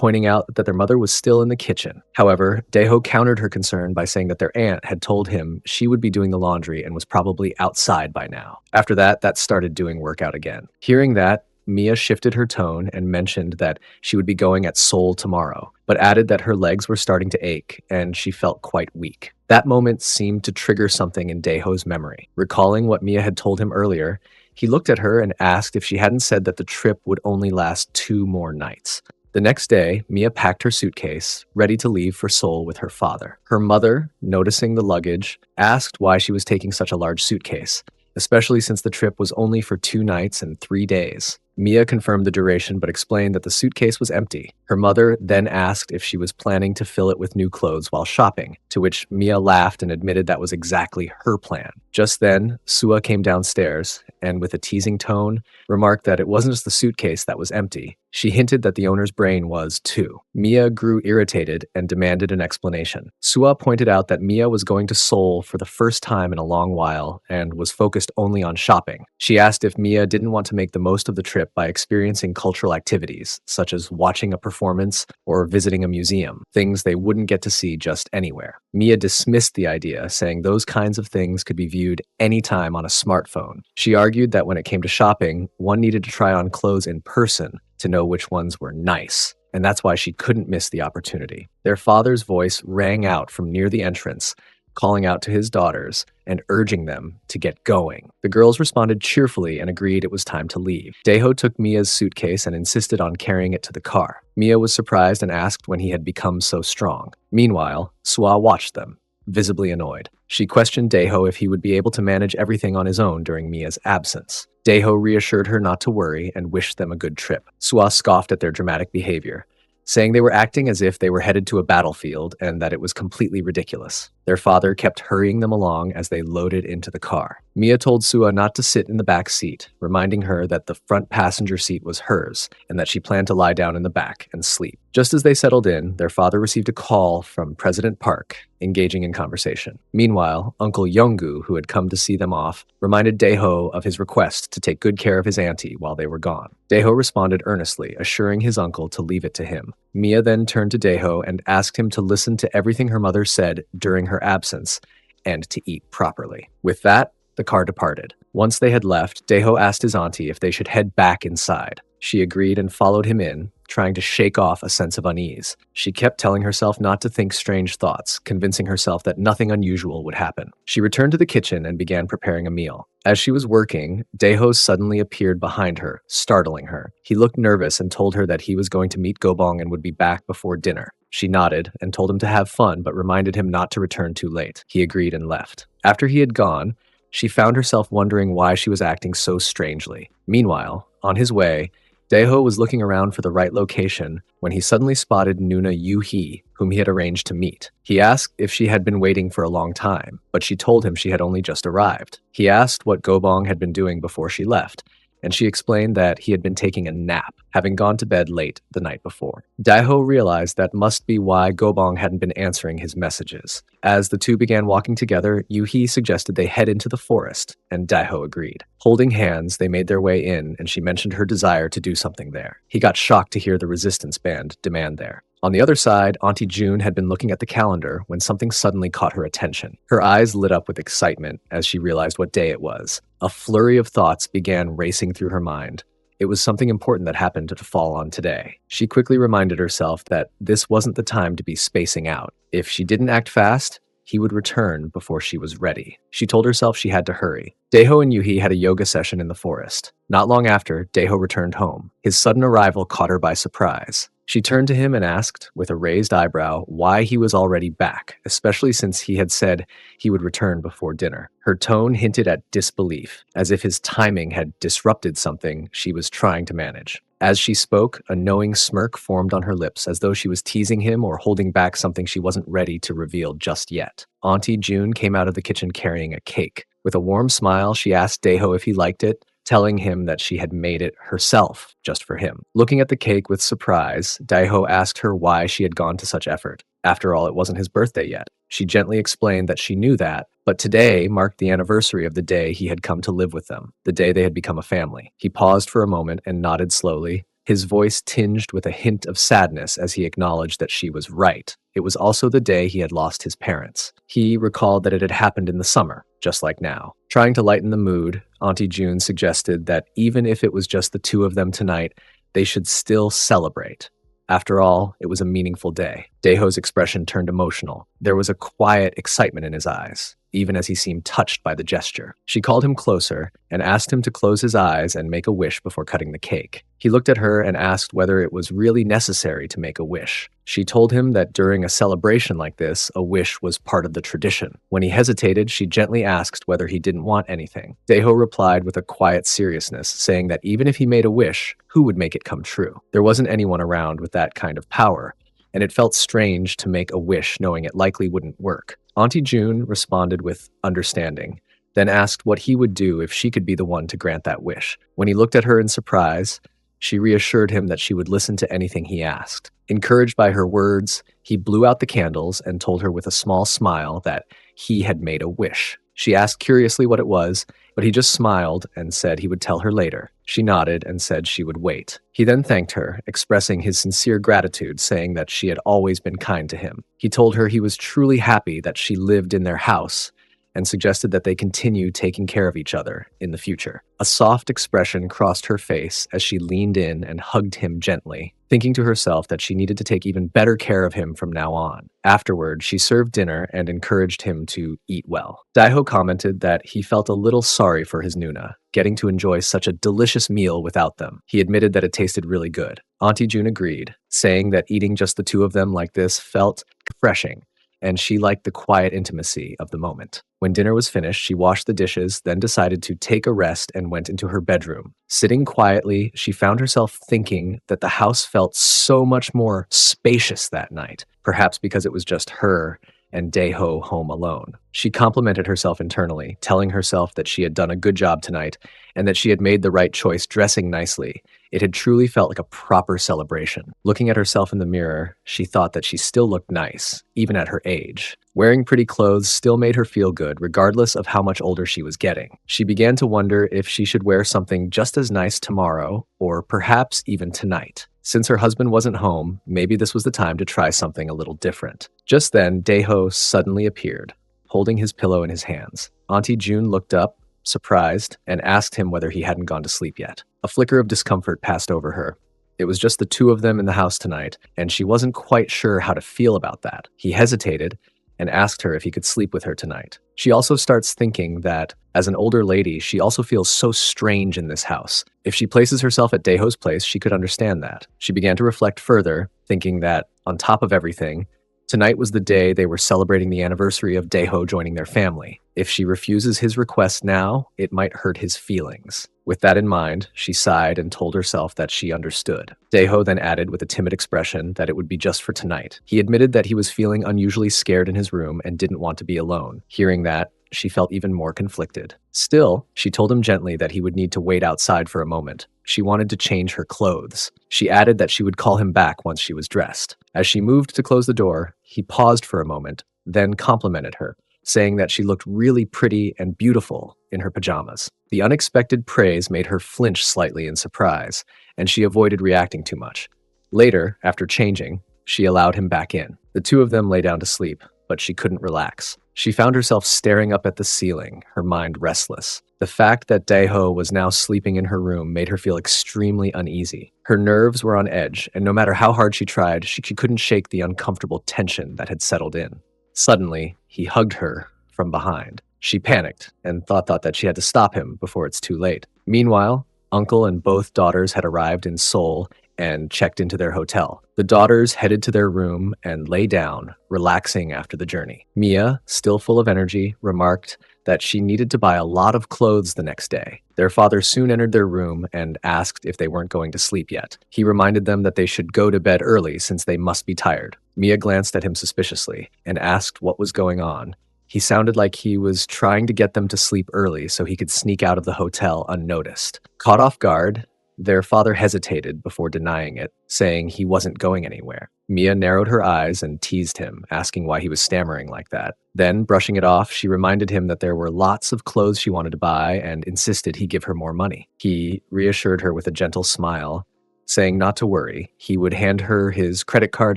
pointing out that their mother was still in the kitchen. However, Daeho countered her concern by saying that their aunt had told him she would be doing the laundry and was probably outside by now. After that started doing workout again. Hearing that, Mia shifted her tone and mentioned that she would be going at Seoul tomorrow, but added that her legs were starting to ache and she felt quite weak. That moment seemed to trigger something in Daeho's memory. Recalling what Mia had told him earlier, he looked at her and asked if she hadn't said that the trip would only last 2 more nights. The next day, Mia packed her suitcase, ready to leave for Seoul with her father. Her mother, noticing the luggage, asked why she was taking such a large suitcase, especially since the trip was only for 2 nights and 3 days. Mia confirmed the duration but explained that the suitcase was empty. Her mother then asked if she was planning to fill it with new clothes while shopping, to which Mia laughed and admitted that was exactly her plan. Just then, Sua came downstairs and, with a teasing tone, remarked that it wasn't just the suitcase that was empty. She hinted that the owner's brain was too. Mia grew irritated and demanded an explanation. Sua pointed out that Mia was going to Seoul for the first time in a long while and was focused only on shopping. She asked if Mia didn't want to make the most of the trip by experiencing cultural activities, such as watching a performance or visiting a museum, things they wouldn't get to see just anywhere. Mia dismissed the idea, saying those kinds of things could be viewed anytime on a smartphone. She argued that when it came to shopping, one needed to try on clothes in person to know which ones were nice, and that's why she couldn't miss the opportunity. Their father's voice rang out from near the entrance, calling out to his daughters and urging them to get going. The girls responded cheerfully and agreed it was time to leave. Daeho took Mia's suitcase and insisted on carrying it to the car. Mia was surprised and asked when he had become so strong. Meanwhile, Sua watched them, visibly annoyed. She questioned Daeho if he would be able to manage everything on his own during Mia's absence. Daeho reassured her not to worry and wished them a good trip. Sua scoffed at their dramatic behavior, saying they were acting as if they were headed to a battlefield and that it was completely ridiculous. Their father kept hurrying them along as they loaded into the car. Mia told Sua not to sit in the back seat, reminding her that the front passenger seat was hers and that she planned to lie down in the back and sleep. Just as they settled in, their father received a call from President Park, engaging in conversation. Meanwhile, Uncle Yongu, who had come to see them off, reminded Daeho of his request to take good care of his auntie while they were gone. Daeho responded earnestly, assuring his uncle to leave it to him. Mia then turned to Daeho and asked him to listen to everything her mother said during her absence and to eat properly. With that, the car departed. Once they had left, Daeho asked his auntie if they should head back inside. She agreed and followed him in, trying to shake off a sense of unease. She kept telling herself not to think strange thoughts, convincing herself that nothing unusual would happen. She returned to the kitchen and began preparing a meal. As she was working, Daeho suddenly appeared behind her, startling her. He looked nervous and told her that he was going to meet Gobong and would be back before dinner. She nodded and told him to have fun, but reminded him not to return too late. He agreed and left. After he had gone, she found herself wondering why she was acting so strangely. Meanwhile, on his way, Daeho was looking around for the right location when he suddenly spotted Nuna Yu-hee, whom he had arranged to meet. He asked if she had been waiting for a long time, but she told him she had only just arrived. He asked what Gobong had been doing before she left, and she explained that he had been taking a nap, having gone to bed late the night before. Daeho realized that must be why Gobong hadn't been answering his messages. As the two began walking together, Yu-hee suggested they head into the forest, and Daeho agreed. Holding hands, they made their way in, and she mentioned her desire to do something there. He got shocked to hear the resistance band demand there. On the other side, Auntie June had been looking at the calendar when something suddenly caught her attention. Her eyes lit up with excitement as she realized what day it was. A flurry of thoughts began racing through her mind. It was something important that happened to fall on today. She quickly reminded herself that this wasn't the time to be spacing out. If she didn't act fast, he would return before she was ready. She told herself she had to hurry. Daeho and Yu-hee had a yoga session in the forest. Not long after, Daeho returned home. His sudden arrival caught her by surprise. She turned to him and asked, with a raised eyebrow, why he was already back, especially since he had said he would return before dinner. Her tone hinted at disbelief, as if his timing had disrupted something she was trying to manage. As she spoke, a knowing smirk formed on her lips, as though she was teasing him or holding back something she wasn't ready to reveal just yet. Auntie June came out of the kitchen carrying a cake. With a warm smile, she asked Daeho if he liked it, telling him that she had made it herself, just for him. Looking at the cake with surprise, Daeho asked her why she had gone to such effort. After all, it wasn't his birthday yet. She gently explained that she knew that, but today marked the anniversary of the day he had come to live with them, the day they had become a family. He paused for a moment and nodded slowly, his voice tinged with a hint of sadness as he acknowledged that she was right. It was also the day he had lost his parents. He recalled that it had happened in the summer, just like now. Trying to lighten the mood, Auntie June suggested that even if it was just the two of them tonight, they should still celebrate. After all, it was a meaningful day. Daeho's expression turned emotional. There was a quiet excitement in his eyes, even as he seemed touched by the gesture. She called him closer and asked him to close his eyes and make a wish before cutting the cake. He looked at her and asked whether it was really necessary to make a wish. She told him that during a celebration like this, a wish was part of the tradition. When he hesitated, she gently asked whether he didn't want anything. Daeho replied with a quiet seriousness, saying that even if he made a wish, who would make it come true? There wasn't anyone around with that kind of power, and it felt strange to make a wish knowing it likely wouldn't work. Auntie June responded with understanding, then asked what he would do if she could be the one to grant that wish. When he looked at her in surprise, she reassured him that she would listen to anything he asked. Encouraged by her words, he blew out the candles and told her with a small smile that he had made a wish. She asked curiously what it was, but he just smiled and said he would tell her later. She nodded and said she would wait. He then thanked her, expressing his sincere gratitude, saying that she had always been kind to him. He told her he was truly happy that she lived in their house and suggested that they continue taking care of each other in the future. A soft expression crossed her face as she leaned in and hugged him gently, thinking to herself that she needed to take even better care of him from now on. Afterward, she served dinner and encouraged him to eat well. Daeho commented that he felt a little sorry for his Nuna, getting to enjoy such a delicious meal without them. He admitted that it tasted really good. Auntie June agreed, saying that eating just the two of them like this felt refreshing, and she liked the quiet intimacy of the moment. When dinner was finished, she washed the dishes, then decided to take a rest and went into her bedroom. Sitting quietly, she found herself thinking that the house felt so much more spacious that night, perhaps because it was just her and Daeho home alone. She complimented herself internally, telling herself that she had done a good job tonight and that she had made the right choice dressing nicely. It had truly felt like a proper celebration. Looking at herself in the mirror, she thought that she still looked nice, even at her age. Wearing pretty clothes still made her feel good, regardless of how much older she was getting. She began to wonder if she should wear something just as nice tomorrow, or perhaps even tonight. Since her husband wasn't home, maybe this was the time to try something a little different. Just then, Daeho suddenly appeared, holding his pillow in his hands. Auntie June looked up, surprised, and asked him whether he hadn't gone to sleep yet. A flicker of discomfort passed over her. It was just the two of them in the house tonight, and she wasn't quite sure how to feel about that. He hesitated and asked her if he could sleep with her tonight. She also starts thinking that, as an older lady, she also feels so strange in this house. If she places herself at Daeho's place, she could understand that. She began to reflect further, thinking that, on top of everything, tonight was the day they were celebrating the anniversary of Daeho joining their family. If she refuses his request now, it might hurt his feelings. With that in mind, she sighed and told herself that she understood. Daeho then added with a timid expression that it would be just for tonight. He admitted that he was feeling unusually scared in his room and didn't want to be alone. Hearing that, she felt even more conflicted. Still, she told him gently that he would need to wait outside for a moment. She wanted to change her clothes. She added that she would call him back once she was dressed. As she moved to close the door, he paused for a moment, then complimented her, saying that she looked really pretty and beautiful in her pajamas. The unexpected praise made her flinch slightly in surprise, and she avoided reacting too much. Later, after changing, she allowed him back in. The two of them lay down to sleep, but she couldn't relax. She found herself staring up at the ceiling, her mind restless. The fact that Daeho was now sleeping in her room made her feel extremely uneasy. Her nerves were on edge, and no matter how hard she tried, she couldn't shake the uncomfortable tension that had settled in. Suddenly, he hugged her from behind. She panicked and thought that she had to stop him before it's too late. Meanwhile, uncle and both daughters had arrived in Seoul and checked into their hotel. The daughters headed to their room and lay down, relaxing after the journey. Mia, still full of energy, remarked that she needed to buy a lot of clothes the next day. Their father soon entered their room and asked if they weren't going to sleep yet. He reminded them that they should go to bed early since they must be tired. Mia glanced at him suspiciously and asked what was going on. He sounded like he was trying to get them to sleep early so he could sneak out of the hotel unnoticed. Caught off guard, their father hesitated before denying it, saying he wasn't going anywhere. Mia narrowed her eyes and teased him, asking why he was stammering like that. Then, brushing it off, she reminded him that there were lots of clothes she wanted to buy and insisted he give her more money. He reassured her with a gentle smile, saying not to worry. He would hand her his credit card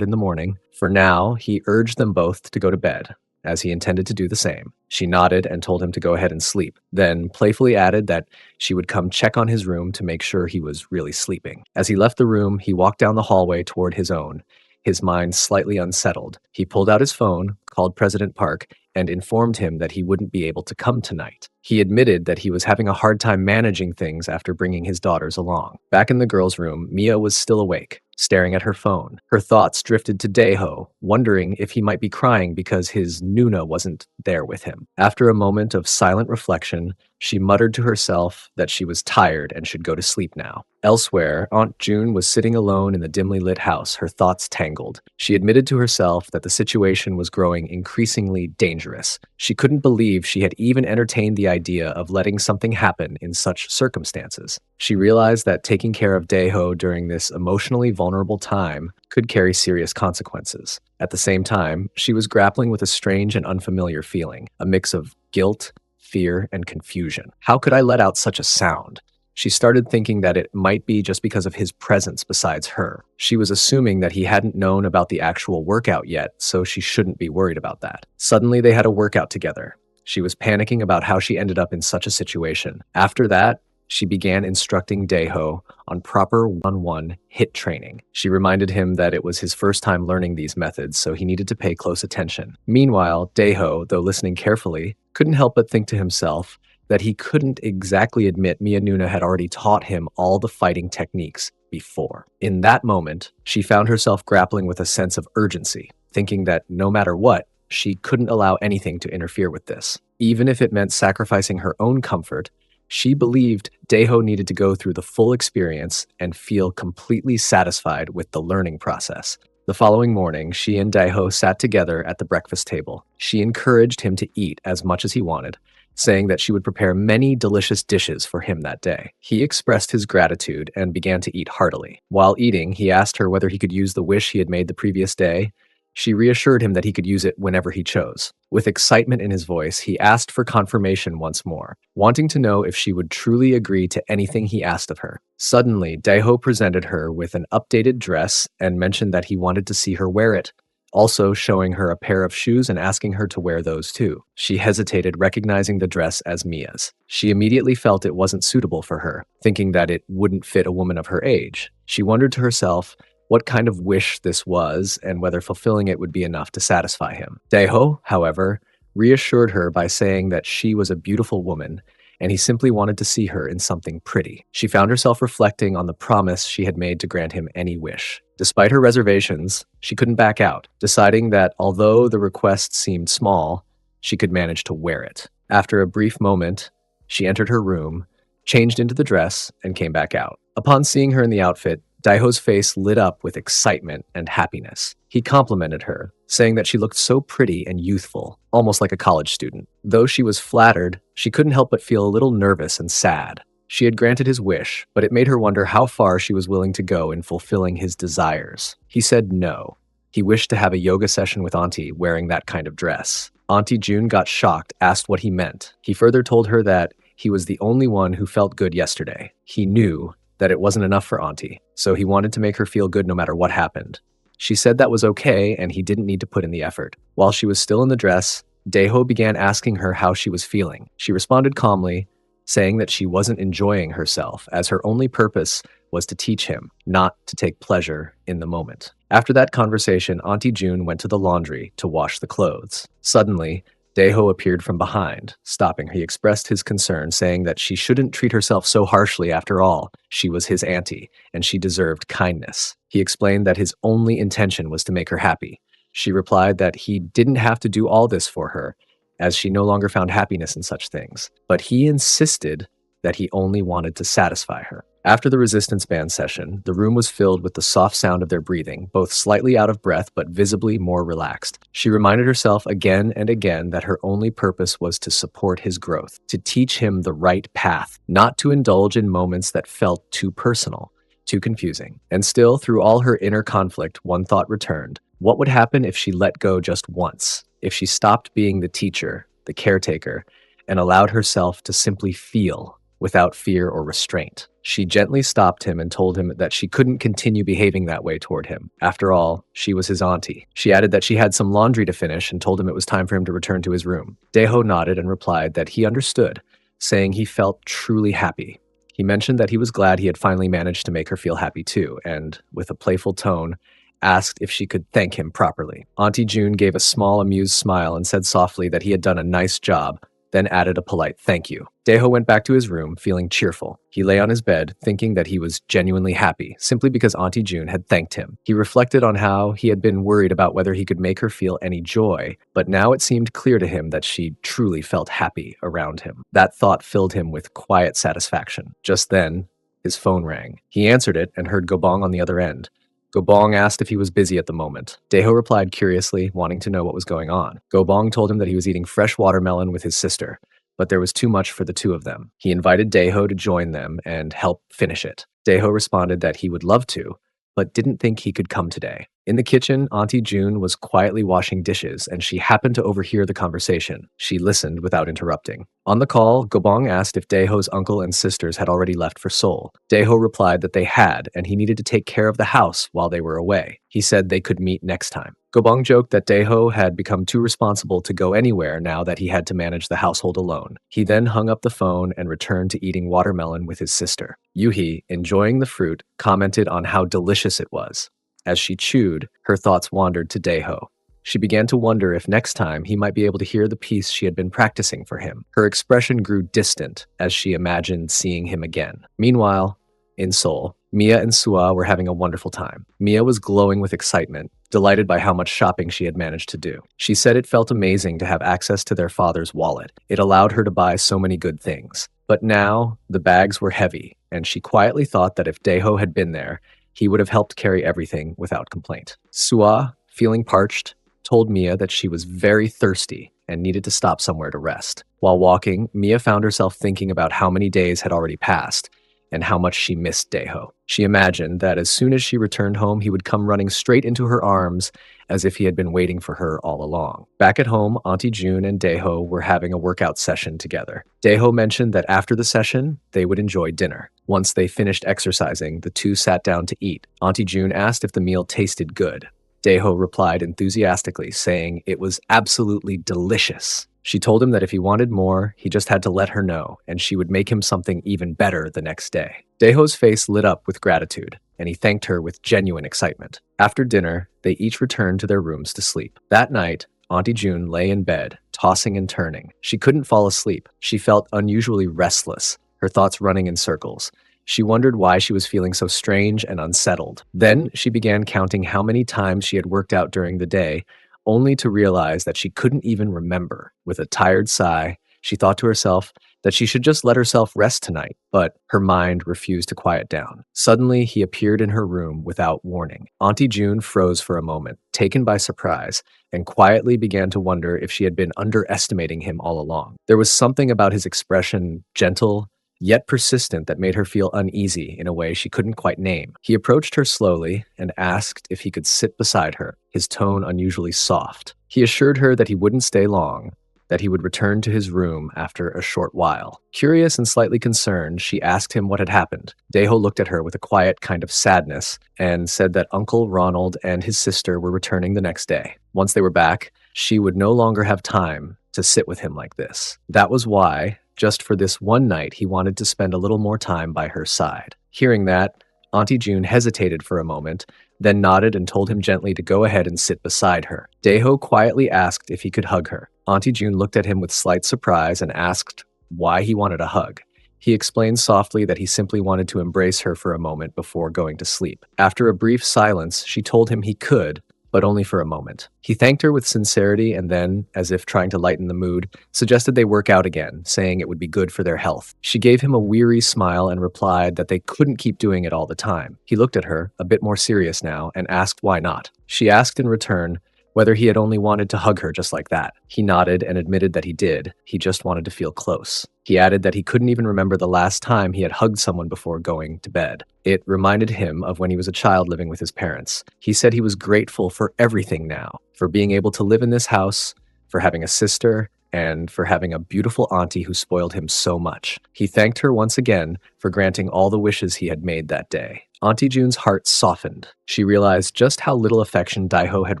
in the morning. For now, he urged them both to go to bed, as he intended to do the same. She nodded and told him to go ahead and sleep, then playfully added that she would come check on his room to make sure he was really sleeping. As he left the room, he walked down the hallway toward his own, his mind slightly unsettled. He pulled out his phone, called President Park, and informed him that he wouldn't be able to come tonight. He admitted that he was having a hard time managing things after bringing his daughters along. Back in the girls' room, Mia was still awake, staring at her phone. Her thoughts drifted to Daeho, wondering if he might be crying because his Nuna wasn't there with him. After a moment of silent reflection, she muttered to herself that she was tired and should go to sleep now. Elsewhere, Aunt June was sitting alone in the dimly lit house, her thoughts tangled. She admitted to herself that the situation was growing increasingly dangerous. She couldn't believe she had even entertained the idea of letting something happen in such circumstances. She realized that taking care of Daeho during this emotionally vulnerable time could carry serious consequences. At the same time, she was grappling with a strange and unfamiliar feeling, a mix of guilt, fear, and confusion. How could I let out such a sound? She started thinking that it might be just because of his presence besides her. She was assuming that he hadn't known about the actual workout yet, so she shouldn't be worried about that. Suddenly, they had a workout together. She was panicking about how she ended up in such a situation. After that, she began instructing Daeho on proper one-on-one hit training. She reminded him that it was his first time learning these methods, so he needed to pay close attention. Meanwhile, Daeho, though listening carefully, couldn't help but think to himself that he couldn't exactly admit Mia Nuna had already taught him all the fighting techniques before. In that moment, she found herself grappling with a sense of urgency, thinking that no matter what, she couldn't allow anything to interfere with this. Even if it meant sacrificing her own comfort, she believed Daeho needed to go through the full experience and feel completely satisfied with the learning process. The following morning, she and Daeho sat together at the breakfast table. She encouraged him to eat as much as he wanted, saying that she would prepare many delicious dishes for him that day. He expressed his gratitude and began to eat heartily. While eating, he asked her whether he could use the wish he had made the previous day. She reassured him that he could use it whenever he chose. With excitement in his voice, he asked for confirmation once more, wanting to know if she would truly agree to anything he asked of her. Suddenly, Daeho presented her with an updated dress and mentioned that he wanted to see her wear it, also showing her a pair of shoes and asking her to wear those too. She hesitated, recognizing the dress as Mia's. She immediately felt it wasn't suitable for her, thinking that it wouldn't fit a woman of her age. She wondered to herself what kind of wish this was and whether fulfilling it would be enough to satisfy him. Daeho, however, reassured her by saying that she was a beautiful woman and he simply wanted to see her in something pretty. She found herself reflecting on the promise she had made to grant him any wish. Despite her reservations, she couldn't back out, deciding that although the request seemed small, she could manage to wear it. After a brief moment, she entered her room, changed into the dress, and came back out. Upon seeing her in the outfit, Daeho's face lit up with excitement and happiness. He complimented her, saying that she looked so pretty and youthful, almost like a college student. Though she was flattered, she couldn't help but feel a little nervous and sad. She had granted his wish, but it made her wonder how far she was willing to go in fulfilling his desires. He said no. He wished to have a yoga session with Auntie wearing that kind of dress. Auntie June got shocked, asked what he meant. He further told her that he was the only one who felt good yesterday. He knew that it wasn't enough for Auntie, so he wanted to make her feel good no matter what happened. She said that was okay and he didn't need to put in the effort. While she was still in the dress, Daeho began asking her how she was feeling. She responded calmly, saying that she wasn't enjoying herself, as her only purpose was to teach him, not to take pleasure in the moment. After that conversation, Auntie June went to the laundry to wash the clothes. Suddenly, Daeho appeared from behind. Stopping her, he expressed his concern, saying that she shouldn't treat herself so harshly after all. She was his auntie, and she deserved kindness. He explained that his only intention was to make her happy. She replied that he didn't have to do all this for her, as she no longer found happiness in such things. But he insisted that he only wanted to satisfy her. After the resistance band session, the room was filled with the soft sound of their breathing, both slightly out of breath but visibly more relaxed. She reminded herself again and again that her only purpose was to support his growth, to teach him the right path, not to indulge in moments that felt too personal, too confusing. And still, through all her inner conflict, one thought returned. What would happen if she let go just once? If she stopped being the teacher, the caretaker, and allowed herself to simply feel without fear or restraint? She gently stopped him and told him that she couldn't continue behaving that way toward him. After all, she was his auntie. She added that she had some laundry to finish and told him it was time for him to return to his room. Daeho nodded and replied that he understood, saying he felt truly happy. He mentioned that he was glad he had finally managed to make her feel happy too, and, with a playful tone, asked if she could thank him properly. Auntie June gave a small, amused smile and said softly that he had done a nice job, then added a polite thank you. Daeho went back to his room, feeling cheerful. He lay on his bed, thinking that he was genuinely happy, simply because Auntie June had thanked him. He reflected on how he had been worried about whether he could make her feel any joy, but now it seemed clear to him that she truly felt happy around him. That thought filled him with quiet satisfaction. Just then, his phone rang. He answered it and heard Gobong on the other end. Gobong asked if he was busy at the moment. Daeho replied curiously, wanting to know what was going on. Gobong told him that he was eating fresh watermelon with his sister, but there was too much for the two of them. He invited Daeho to join them and help finish it. Daeho responded that he would love to, but didn't think he could come today. In the kitchen, Auntie June was quietly washing dishes, and she happened to overhear the conversation. She listened without interrupting. On the call, Gobong asked if Daeho's uncle and sisters had already left for Seoul. Daeho replied that they had, and he needed to take care of the house while they were away. He said they could meet next time. Gobong joked that Daeho had become too responsible to go anywhere now that he had to manage the household alone. He then hung up the phone and returned to eating watermelon with his sister. Yuhi, enjoying the fruit, commented on how delicious it was. As she chewed, her thoughts wandered to Daeho. She began to wonder if next time he might be able to hear the piece she had been practicing for him. Her expression grew distant as she imagined seeing him again. Meanwhile, in Seoul, Mia and Sua were having a wonderful time. Mia was glowing with excitement, delighted by how much shopping she had managed to do. She said it felt amazing to have access to their father's wallet. It allowed her to buy so many good things. But now, the bags were heavy, and she quietly thought that if Daeho had been there, he would have helped carry everything without complaint. Sua, feeling parched, told Mia that she was very thirsty and needed to stop somewhere to rest. While walking, Mia found herself thinking about how many days had already passed and how much she missed Daeho. She imagined that as soon as she returned home, he would come running straight into her arms as if he had been waiting for her all along. Back at home, Auntie June and Daeho were having a workout session together. Daeho mentioned that after the session, they would enjoy dinner. Once they finished exercising, the two sat down to eat. Auntie June asked if the meal tasted good. Daeho replied enthusiastically, saying it was absolutely delicious. She told him that if he wanted more, he just had to let her know, and she would make him something even better the next day. Daeho's face lit up with gratitude, and he thanked her with genuine excitement. After dinner, they each returned to their rooms to sleep. That night, Auntie June lay in bed, tossing and turning. She couldn't fall asleep. She felt unusually restless, her thoughts running in circles. She wondered why she was feeling so strange and unsettled. Then she began counting how many times she had worked out during the day, only to realize that she couldn't even remember. With a tired sigh, she thought to herself that she should just let herself rest tonight, but her mind refused to quiet down. Suddenly, he appeared in her room without warning. Auntie June froze for a moment, taken by surprise, and quietly began to wonder if she had been underestimating him all along. There was something about his expression, gentle, yet persistent, that made her feel uneasy in a way she couldn't quite name. He approached her slowly and asked if he could sit beside her, his tone unusually soft. He assured her that he wouldn't stay long, that he would return to his room after a short while. Curious and slightly concerned, she asked him what had happened. Daeho looked at her with a quiet kind of sadness and said that Uncle Ronald and his sister were returning the next day. Once they were back, she would no longer have time to sit with him like this. That was why, just for this one night, he wanted to spend a little more time by her side. Hearing that, Auntie June hesitated for a moment, then nodded and told him gently to go ahead and sit beside her. Daeho quietly asked if he could hug her. Auntie June looked at him with slight surprise and asked why he wanted a hug. He explained softly that he simply wanted to embrace her for a moment before going to sleep. After a brief silence, she told him he could, but only for a moment. He thanked her with sincerity and then, as if trying to lighten the mood, suggested they work out again, saying it would be good for their health. She gave him a weary smile and replied that they couldn't keep doing it all the time. He looked at her, a bit more serious now, and asked why not. She asked in return whether he had only wanted to hug her just like that. He nodded and admitted that he did. He just wanted to feel close. He added that he couldn't even remember the last time he had hugged someone before going to bed. It reminded him of when he was a child living with his parents. He said he was grateful for everything now, for being able to live in this house, for having a sister, and for having a beautiful auntie who spoiled him so much. He thanked her once again for granting all the wishes he had made that day. Auntie June's heart softened. She realized just how little affection Daeho had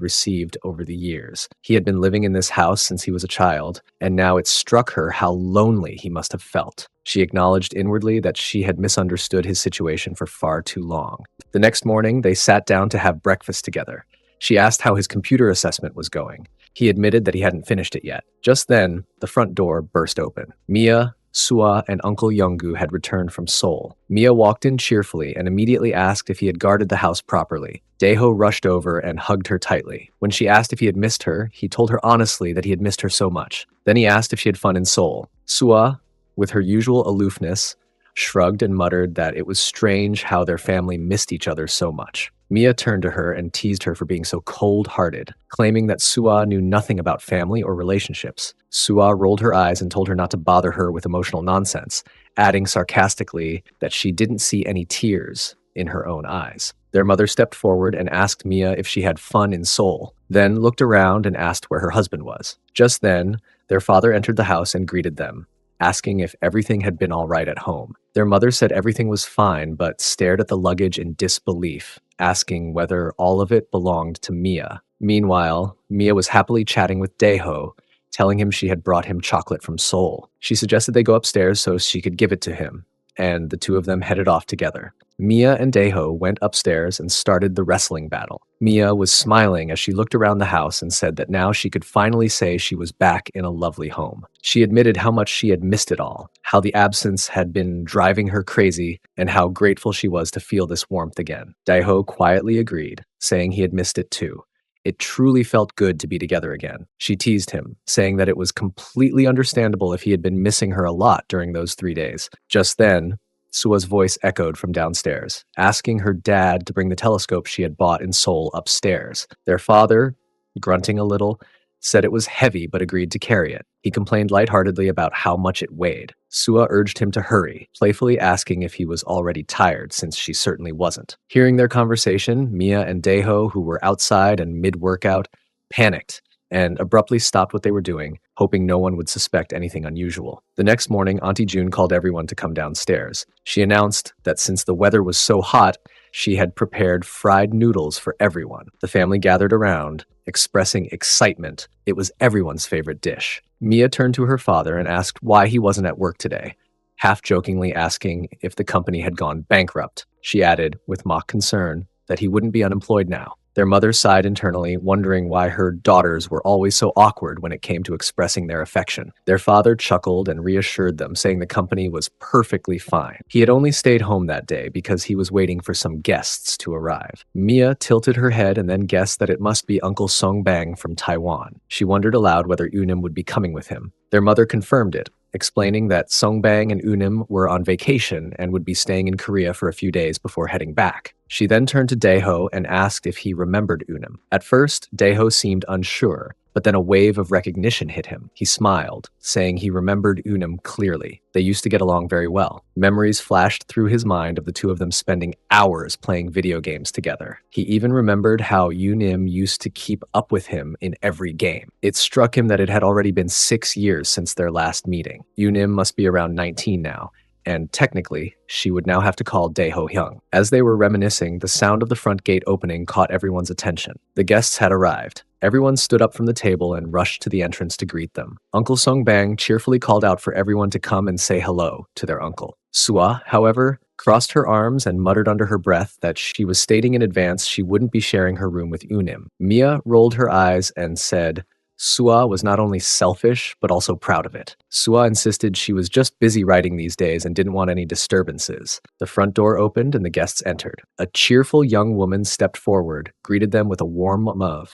received over the years. He had been living in this house since he was a child, and now it struck her how lonely he must have felt. She acknowledged inwardly that she had misunderstood his situation for far too long. The next morning, they sat down to have breakfast together. She asked how his computer assessment was going. He admitted that he hadn't finished it yet. Just then, the front door burst open. Mia, Sua, and Uncle Younggu had returned from Seoul. Mia walked in cheerfully and immediately asked if he had guarded the house properly. Daeho rushed over and hugged her tightly. When she asked if he had missed her, he told her honestly that he had missed her so much. Then he asked if she had fun in Seoul. Sua, with her usual aloofness, shrugged and muttered that it was strange how their family missed each other so much. Mia turned to her and teased her for being so cold-hearted, claiming that Sua knew nothing about family or relationships. Sua rolled her eyes and told her not to bother her with emotional nonsense, adding sarcastically that she didn't see any tears in her own eyes. Their mother stepped forward and asked Mia if she had fun in Seoul, then looked around and asked where her husband was. Just then, their father entered the house and greeted them, asking if everything had been all right at home. Their mother said everything was fine, but stared at the luggage in disbelief, asking whether all of it belonged to Mia. Meanwhile, Mia was happily chatting with Daeho, telling him she had brought him chocolate from Seoul. She suggested they go upstairs so she could give it to him, and the two of them headed off together. Mia and Daeho went upstairs and started the wrestling battle. Mia was smiling as she looked around the house and said that now she could finally say she was back in a lovely home. She admitted how much she had missed it all, how the absence had been driving her crazy, and how grateful she was to feel this warmth again. Daeho quietly agreed, saying he had missed it too. It truly felt good to be together again. She teased him, saying that it was completely understandable if he had been missing her a lot during those 3 days. Just then, Sua's voice echoed from downstairs, asking her dad to bring the telescope she had bought in Seoul upstairs. Their father, grunting a little, said it was heavy but agreed to carry it. He complained lightheartedly about how much it weighed. Sua urged him to hurry, playfully asking if he was already tired, since she certainly wasn't. Hearing their conversation, Mia and Daeho, who were outside and mid-workout, panicked and abruptly stopped what they were doing, hoping no one would suspect anything unusual. The next morning, Auntie June called everyone to come downstairs. She announced that since the weather was so hot, she had prepared fried noodles for everyone. The family gathered around, expressing excitement. It was everyone's favorite dish. Mia turned to her father and asked why he wasn't at work today, half-jokingly asking if the company had gone bankrupt. She added, with mock concern, that he wouldn't be unemployed now. Their mother sighed internally, wondering why her daughters were always so awkward when it came to expressing their affection. Their father chuckled and reassured them, saying the company was perfectly fine. He had only stayed home that day because he was waiting for some guests to arrive. Mia tilted her head and then guessed that it must be Uncle Song Bang from Taiwan. She wondered aloud whether Unim would be coming with him. Their mother confirmed it, explaining that Songbang and Unim were on vacation and would be staying in Korea for a few days before heading back. She then turned to Daeho and asked if he remembered Unim. At first, Daeho seemed unsure, but then a wave of recognition hit him. He smiled, saying he remembered Unim clearly. They used to get along very well. Memories flashed through his mind of the two of them spending hours playing video games together. He even remembered how Unim used to keep up with him in every game. It struck him that it had already been 6 years since their last meeting. Unim must be around 19 now, and technically, she would now have to call Daeho Hyung. As they were reminiscing, the sound of the front gate opening caught everyone's attention. The guests had arrived. Everyone stood up from the table and rushed to the entrance to greet them. Uncle Song Bang cheerfully called out for everyone to come and say hello to their uncle. Sua, however, crossed her arms and muttered under her breath that she was stating in advance she wouldn't be sharing her room with Unim. Mia rolled her eyes and said, Sua was not only selfish, but also proud of it. Sua insisted she was just busy writing these days and didn't want any disturbances. The front door opened and the guests entered. A cheerful young woman stepped forward, greeted them with a warm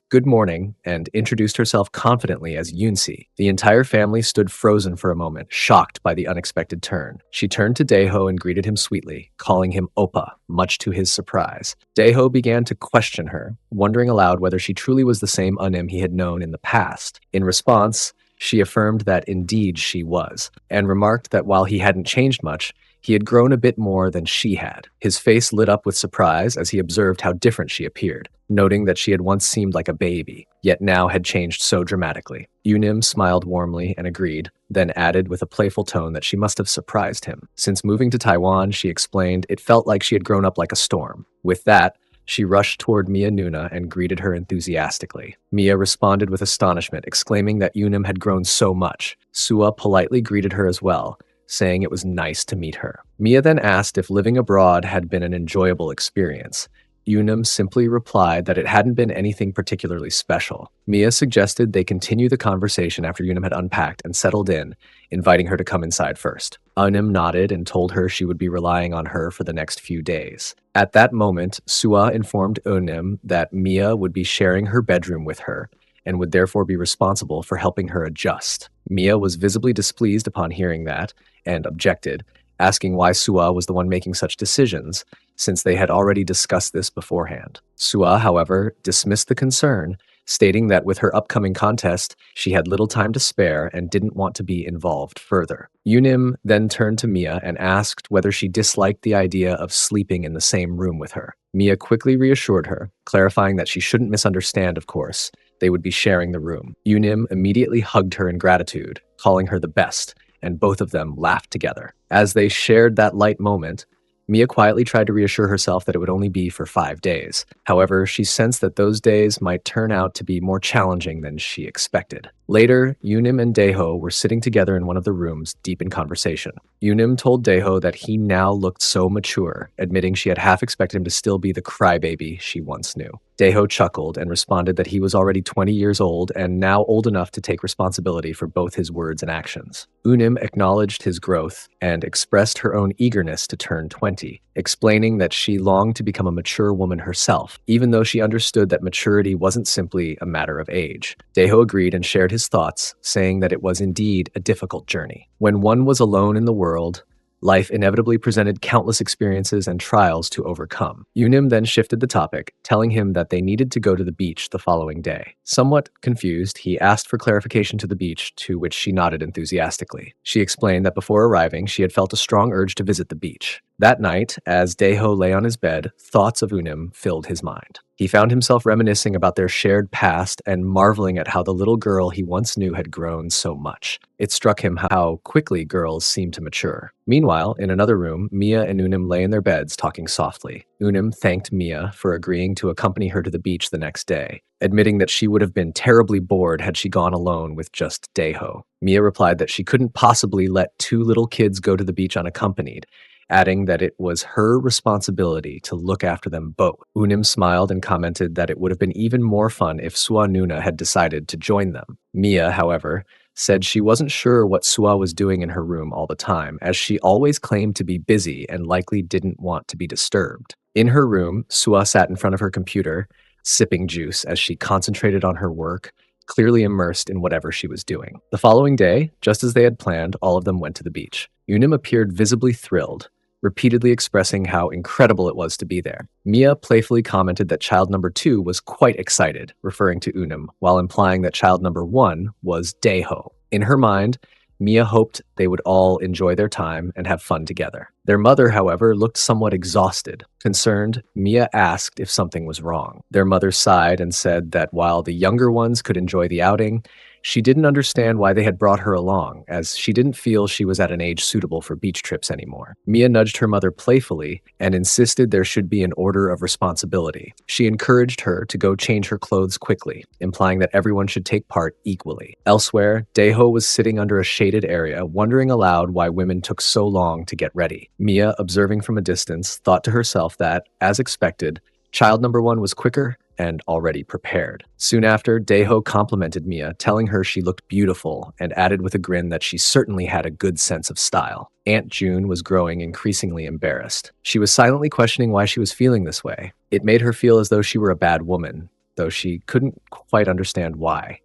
"Good morning," and introduced herself confidently as Yoonsi. The entire family stood frozen for a moment, shocked by the unexpected turn. She turned to Daeho and greeted him sweetly, calling him Oppa, much to his surprise. Daeho began to question her, wondering aloud whether she truly was the same Unim he had known in the past. In response, she affirmed that indeed she was, and remarked that while he hadn't changed much, he had grown a bit more than she had. His face lit up with surprise as he observed how different she appeared, noting that she had once seemed like a baby, yet now had changed so dramatically. Unim smiled warmly and agreed, then added with a playful tone that she must have surprised him. Since moving to Taiwan, she explained, it felt like she had grown up like a storm. With that, she rushed toward Mia Nuna and greeted her enthusiastically. Mia responded with astonishment, exclaiming that Unim had grown so much. Sua politely greeted her as well, saying it was nice to meet her. Mia then asked if living abroad had been an enjoyable experience. Unim simply replied that it hadn't been anything particularly special. Mia suggested they continue the conversation after Unim had unpacked and settled in, inviting her to come inside first. Unim nodded and told her she would be relying on her for the next few days. At that moment, Sua informed Unim that Mia would be sharing her bedroom with her, and would therefore be responsible for helping her adjust. Mia was visibly displeased upon hearing that, and objected, asking why Sua was the one making such decisions, since they had already discussed this beforehand. Sua, however, dismissed the concern, stating that with her upcoming contest, she had little time to spare and didn't want to be involved further. Unim then turned to Mia and asked whether she disliked the idea of sleeping in the same room with her. Mia quickly reassured her, clarifying that she shouldn't misunderstand, of course. They would be sharing the room. Unim immediately hugged her in gratitude, calling her the best, and both of them laughed together. As they shared that light moment, Mia quietly tried to reassure herself that it would only be for 5 days. However, she sensed that those days might turn out to be more challenging than she expected. Later, Unim and Daeho were sitting together in one of the rooms, deep in conversation. Unim told Daeho that he now looked so mature, admitting she had half expected him to still be the crybaby she once knew. Daeho chuckled and responded that he was already 20 years old and now old enough to take responsibility for both his words and actions. Unim acknowledged his growth and expressed her own eagerness to turn 20, explaining that she longed to become a mature woman herself, even though she understood that maturity wasn't simply a matter of age. Daeho agreed and shared his thoughts, saying that it was indeed a difficult journey. When one was alone in the world, Life inevitably presented countless experiences and trials to overcome. Unim then shifted the topic, telling him that they needed to go to the beach the following day. Somewhat confused, he asked for clarification to the beach, to which she nodded enthusiastically. She explained that before arriving, she had felt a strong urge to visit the beach. That night, as Daeho lay on his bed, thoughts of Unim filled his mind. He found himself reminiscing about their shared past and marveling at how the little girl he once knew had grown so much. It struck him how quickly girls seem to mature. Meanwhile, in another room, Mia and Unim lay in their beds talking softly. Unim thanked Mia for agreeing to accompany her to the beach the next day, admitting that she would have been terribly bored had she gone alone with just Daeho. Mia replied that she couldn't possibly let two little kids go to the beach unaccompanied, adding that it was her responsibility to look after them both. Unim smiled and commented that it would have been even more fun if Sua Nuna had decided to join them. Mia, however, said she wasn't sure what Sua was doing in her room all the time, as she always claimed to be busy and likely didn't want to be disturbed. In her room, Sua sat in front of her computer, sipping juice as she concentrated on her work, clearly immersed in whatever she was doing. The following day, just as they had planned, all of them went to the beach. Unim appeared visibly thrilled, repeatedly expressing how incredible it was to be there. Mia playfully commented that child number 2 was quite excited, referring to Unim, while implying that child number 1 was Daeho. In her mind, Mia hoped they would all enjoy their time and have fun together. Their mother, however, looked somewhat exhausted. Concerned, Mia asked if something was wrong. Their mother sighed and said that while the younger ones could enjoy the outing, she didn't understand why they had brought her along, as she didn't feel she was at an age suitable for beach trips anymore. Mia nudged her mother playfully and insisted there should be an order of responsibility. She encouraged her to go change her clothes quickly, implying that everyone should take part equally. Elsewhere, Daeho was sitting under a shaded area, wondering aloud why women took so long to get ready. Mia, observing from a distance, thought to herself that, as expected, child number 1 was quicker and already prepared. Soon after, Daeho complimented Mia, telling her she looked beautiful, and added with a grin that she certainly had a good sense of style. Aunt June was growing increasingly embarrassed. She was silently questioning why she was feeling this way. It made her feel as though she were a bad woman, though she couldn't quite understand why.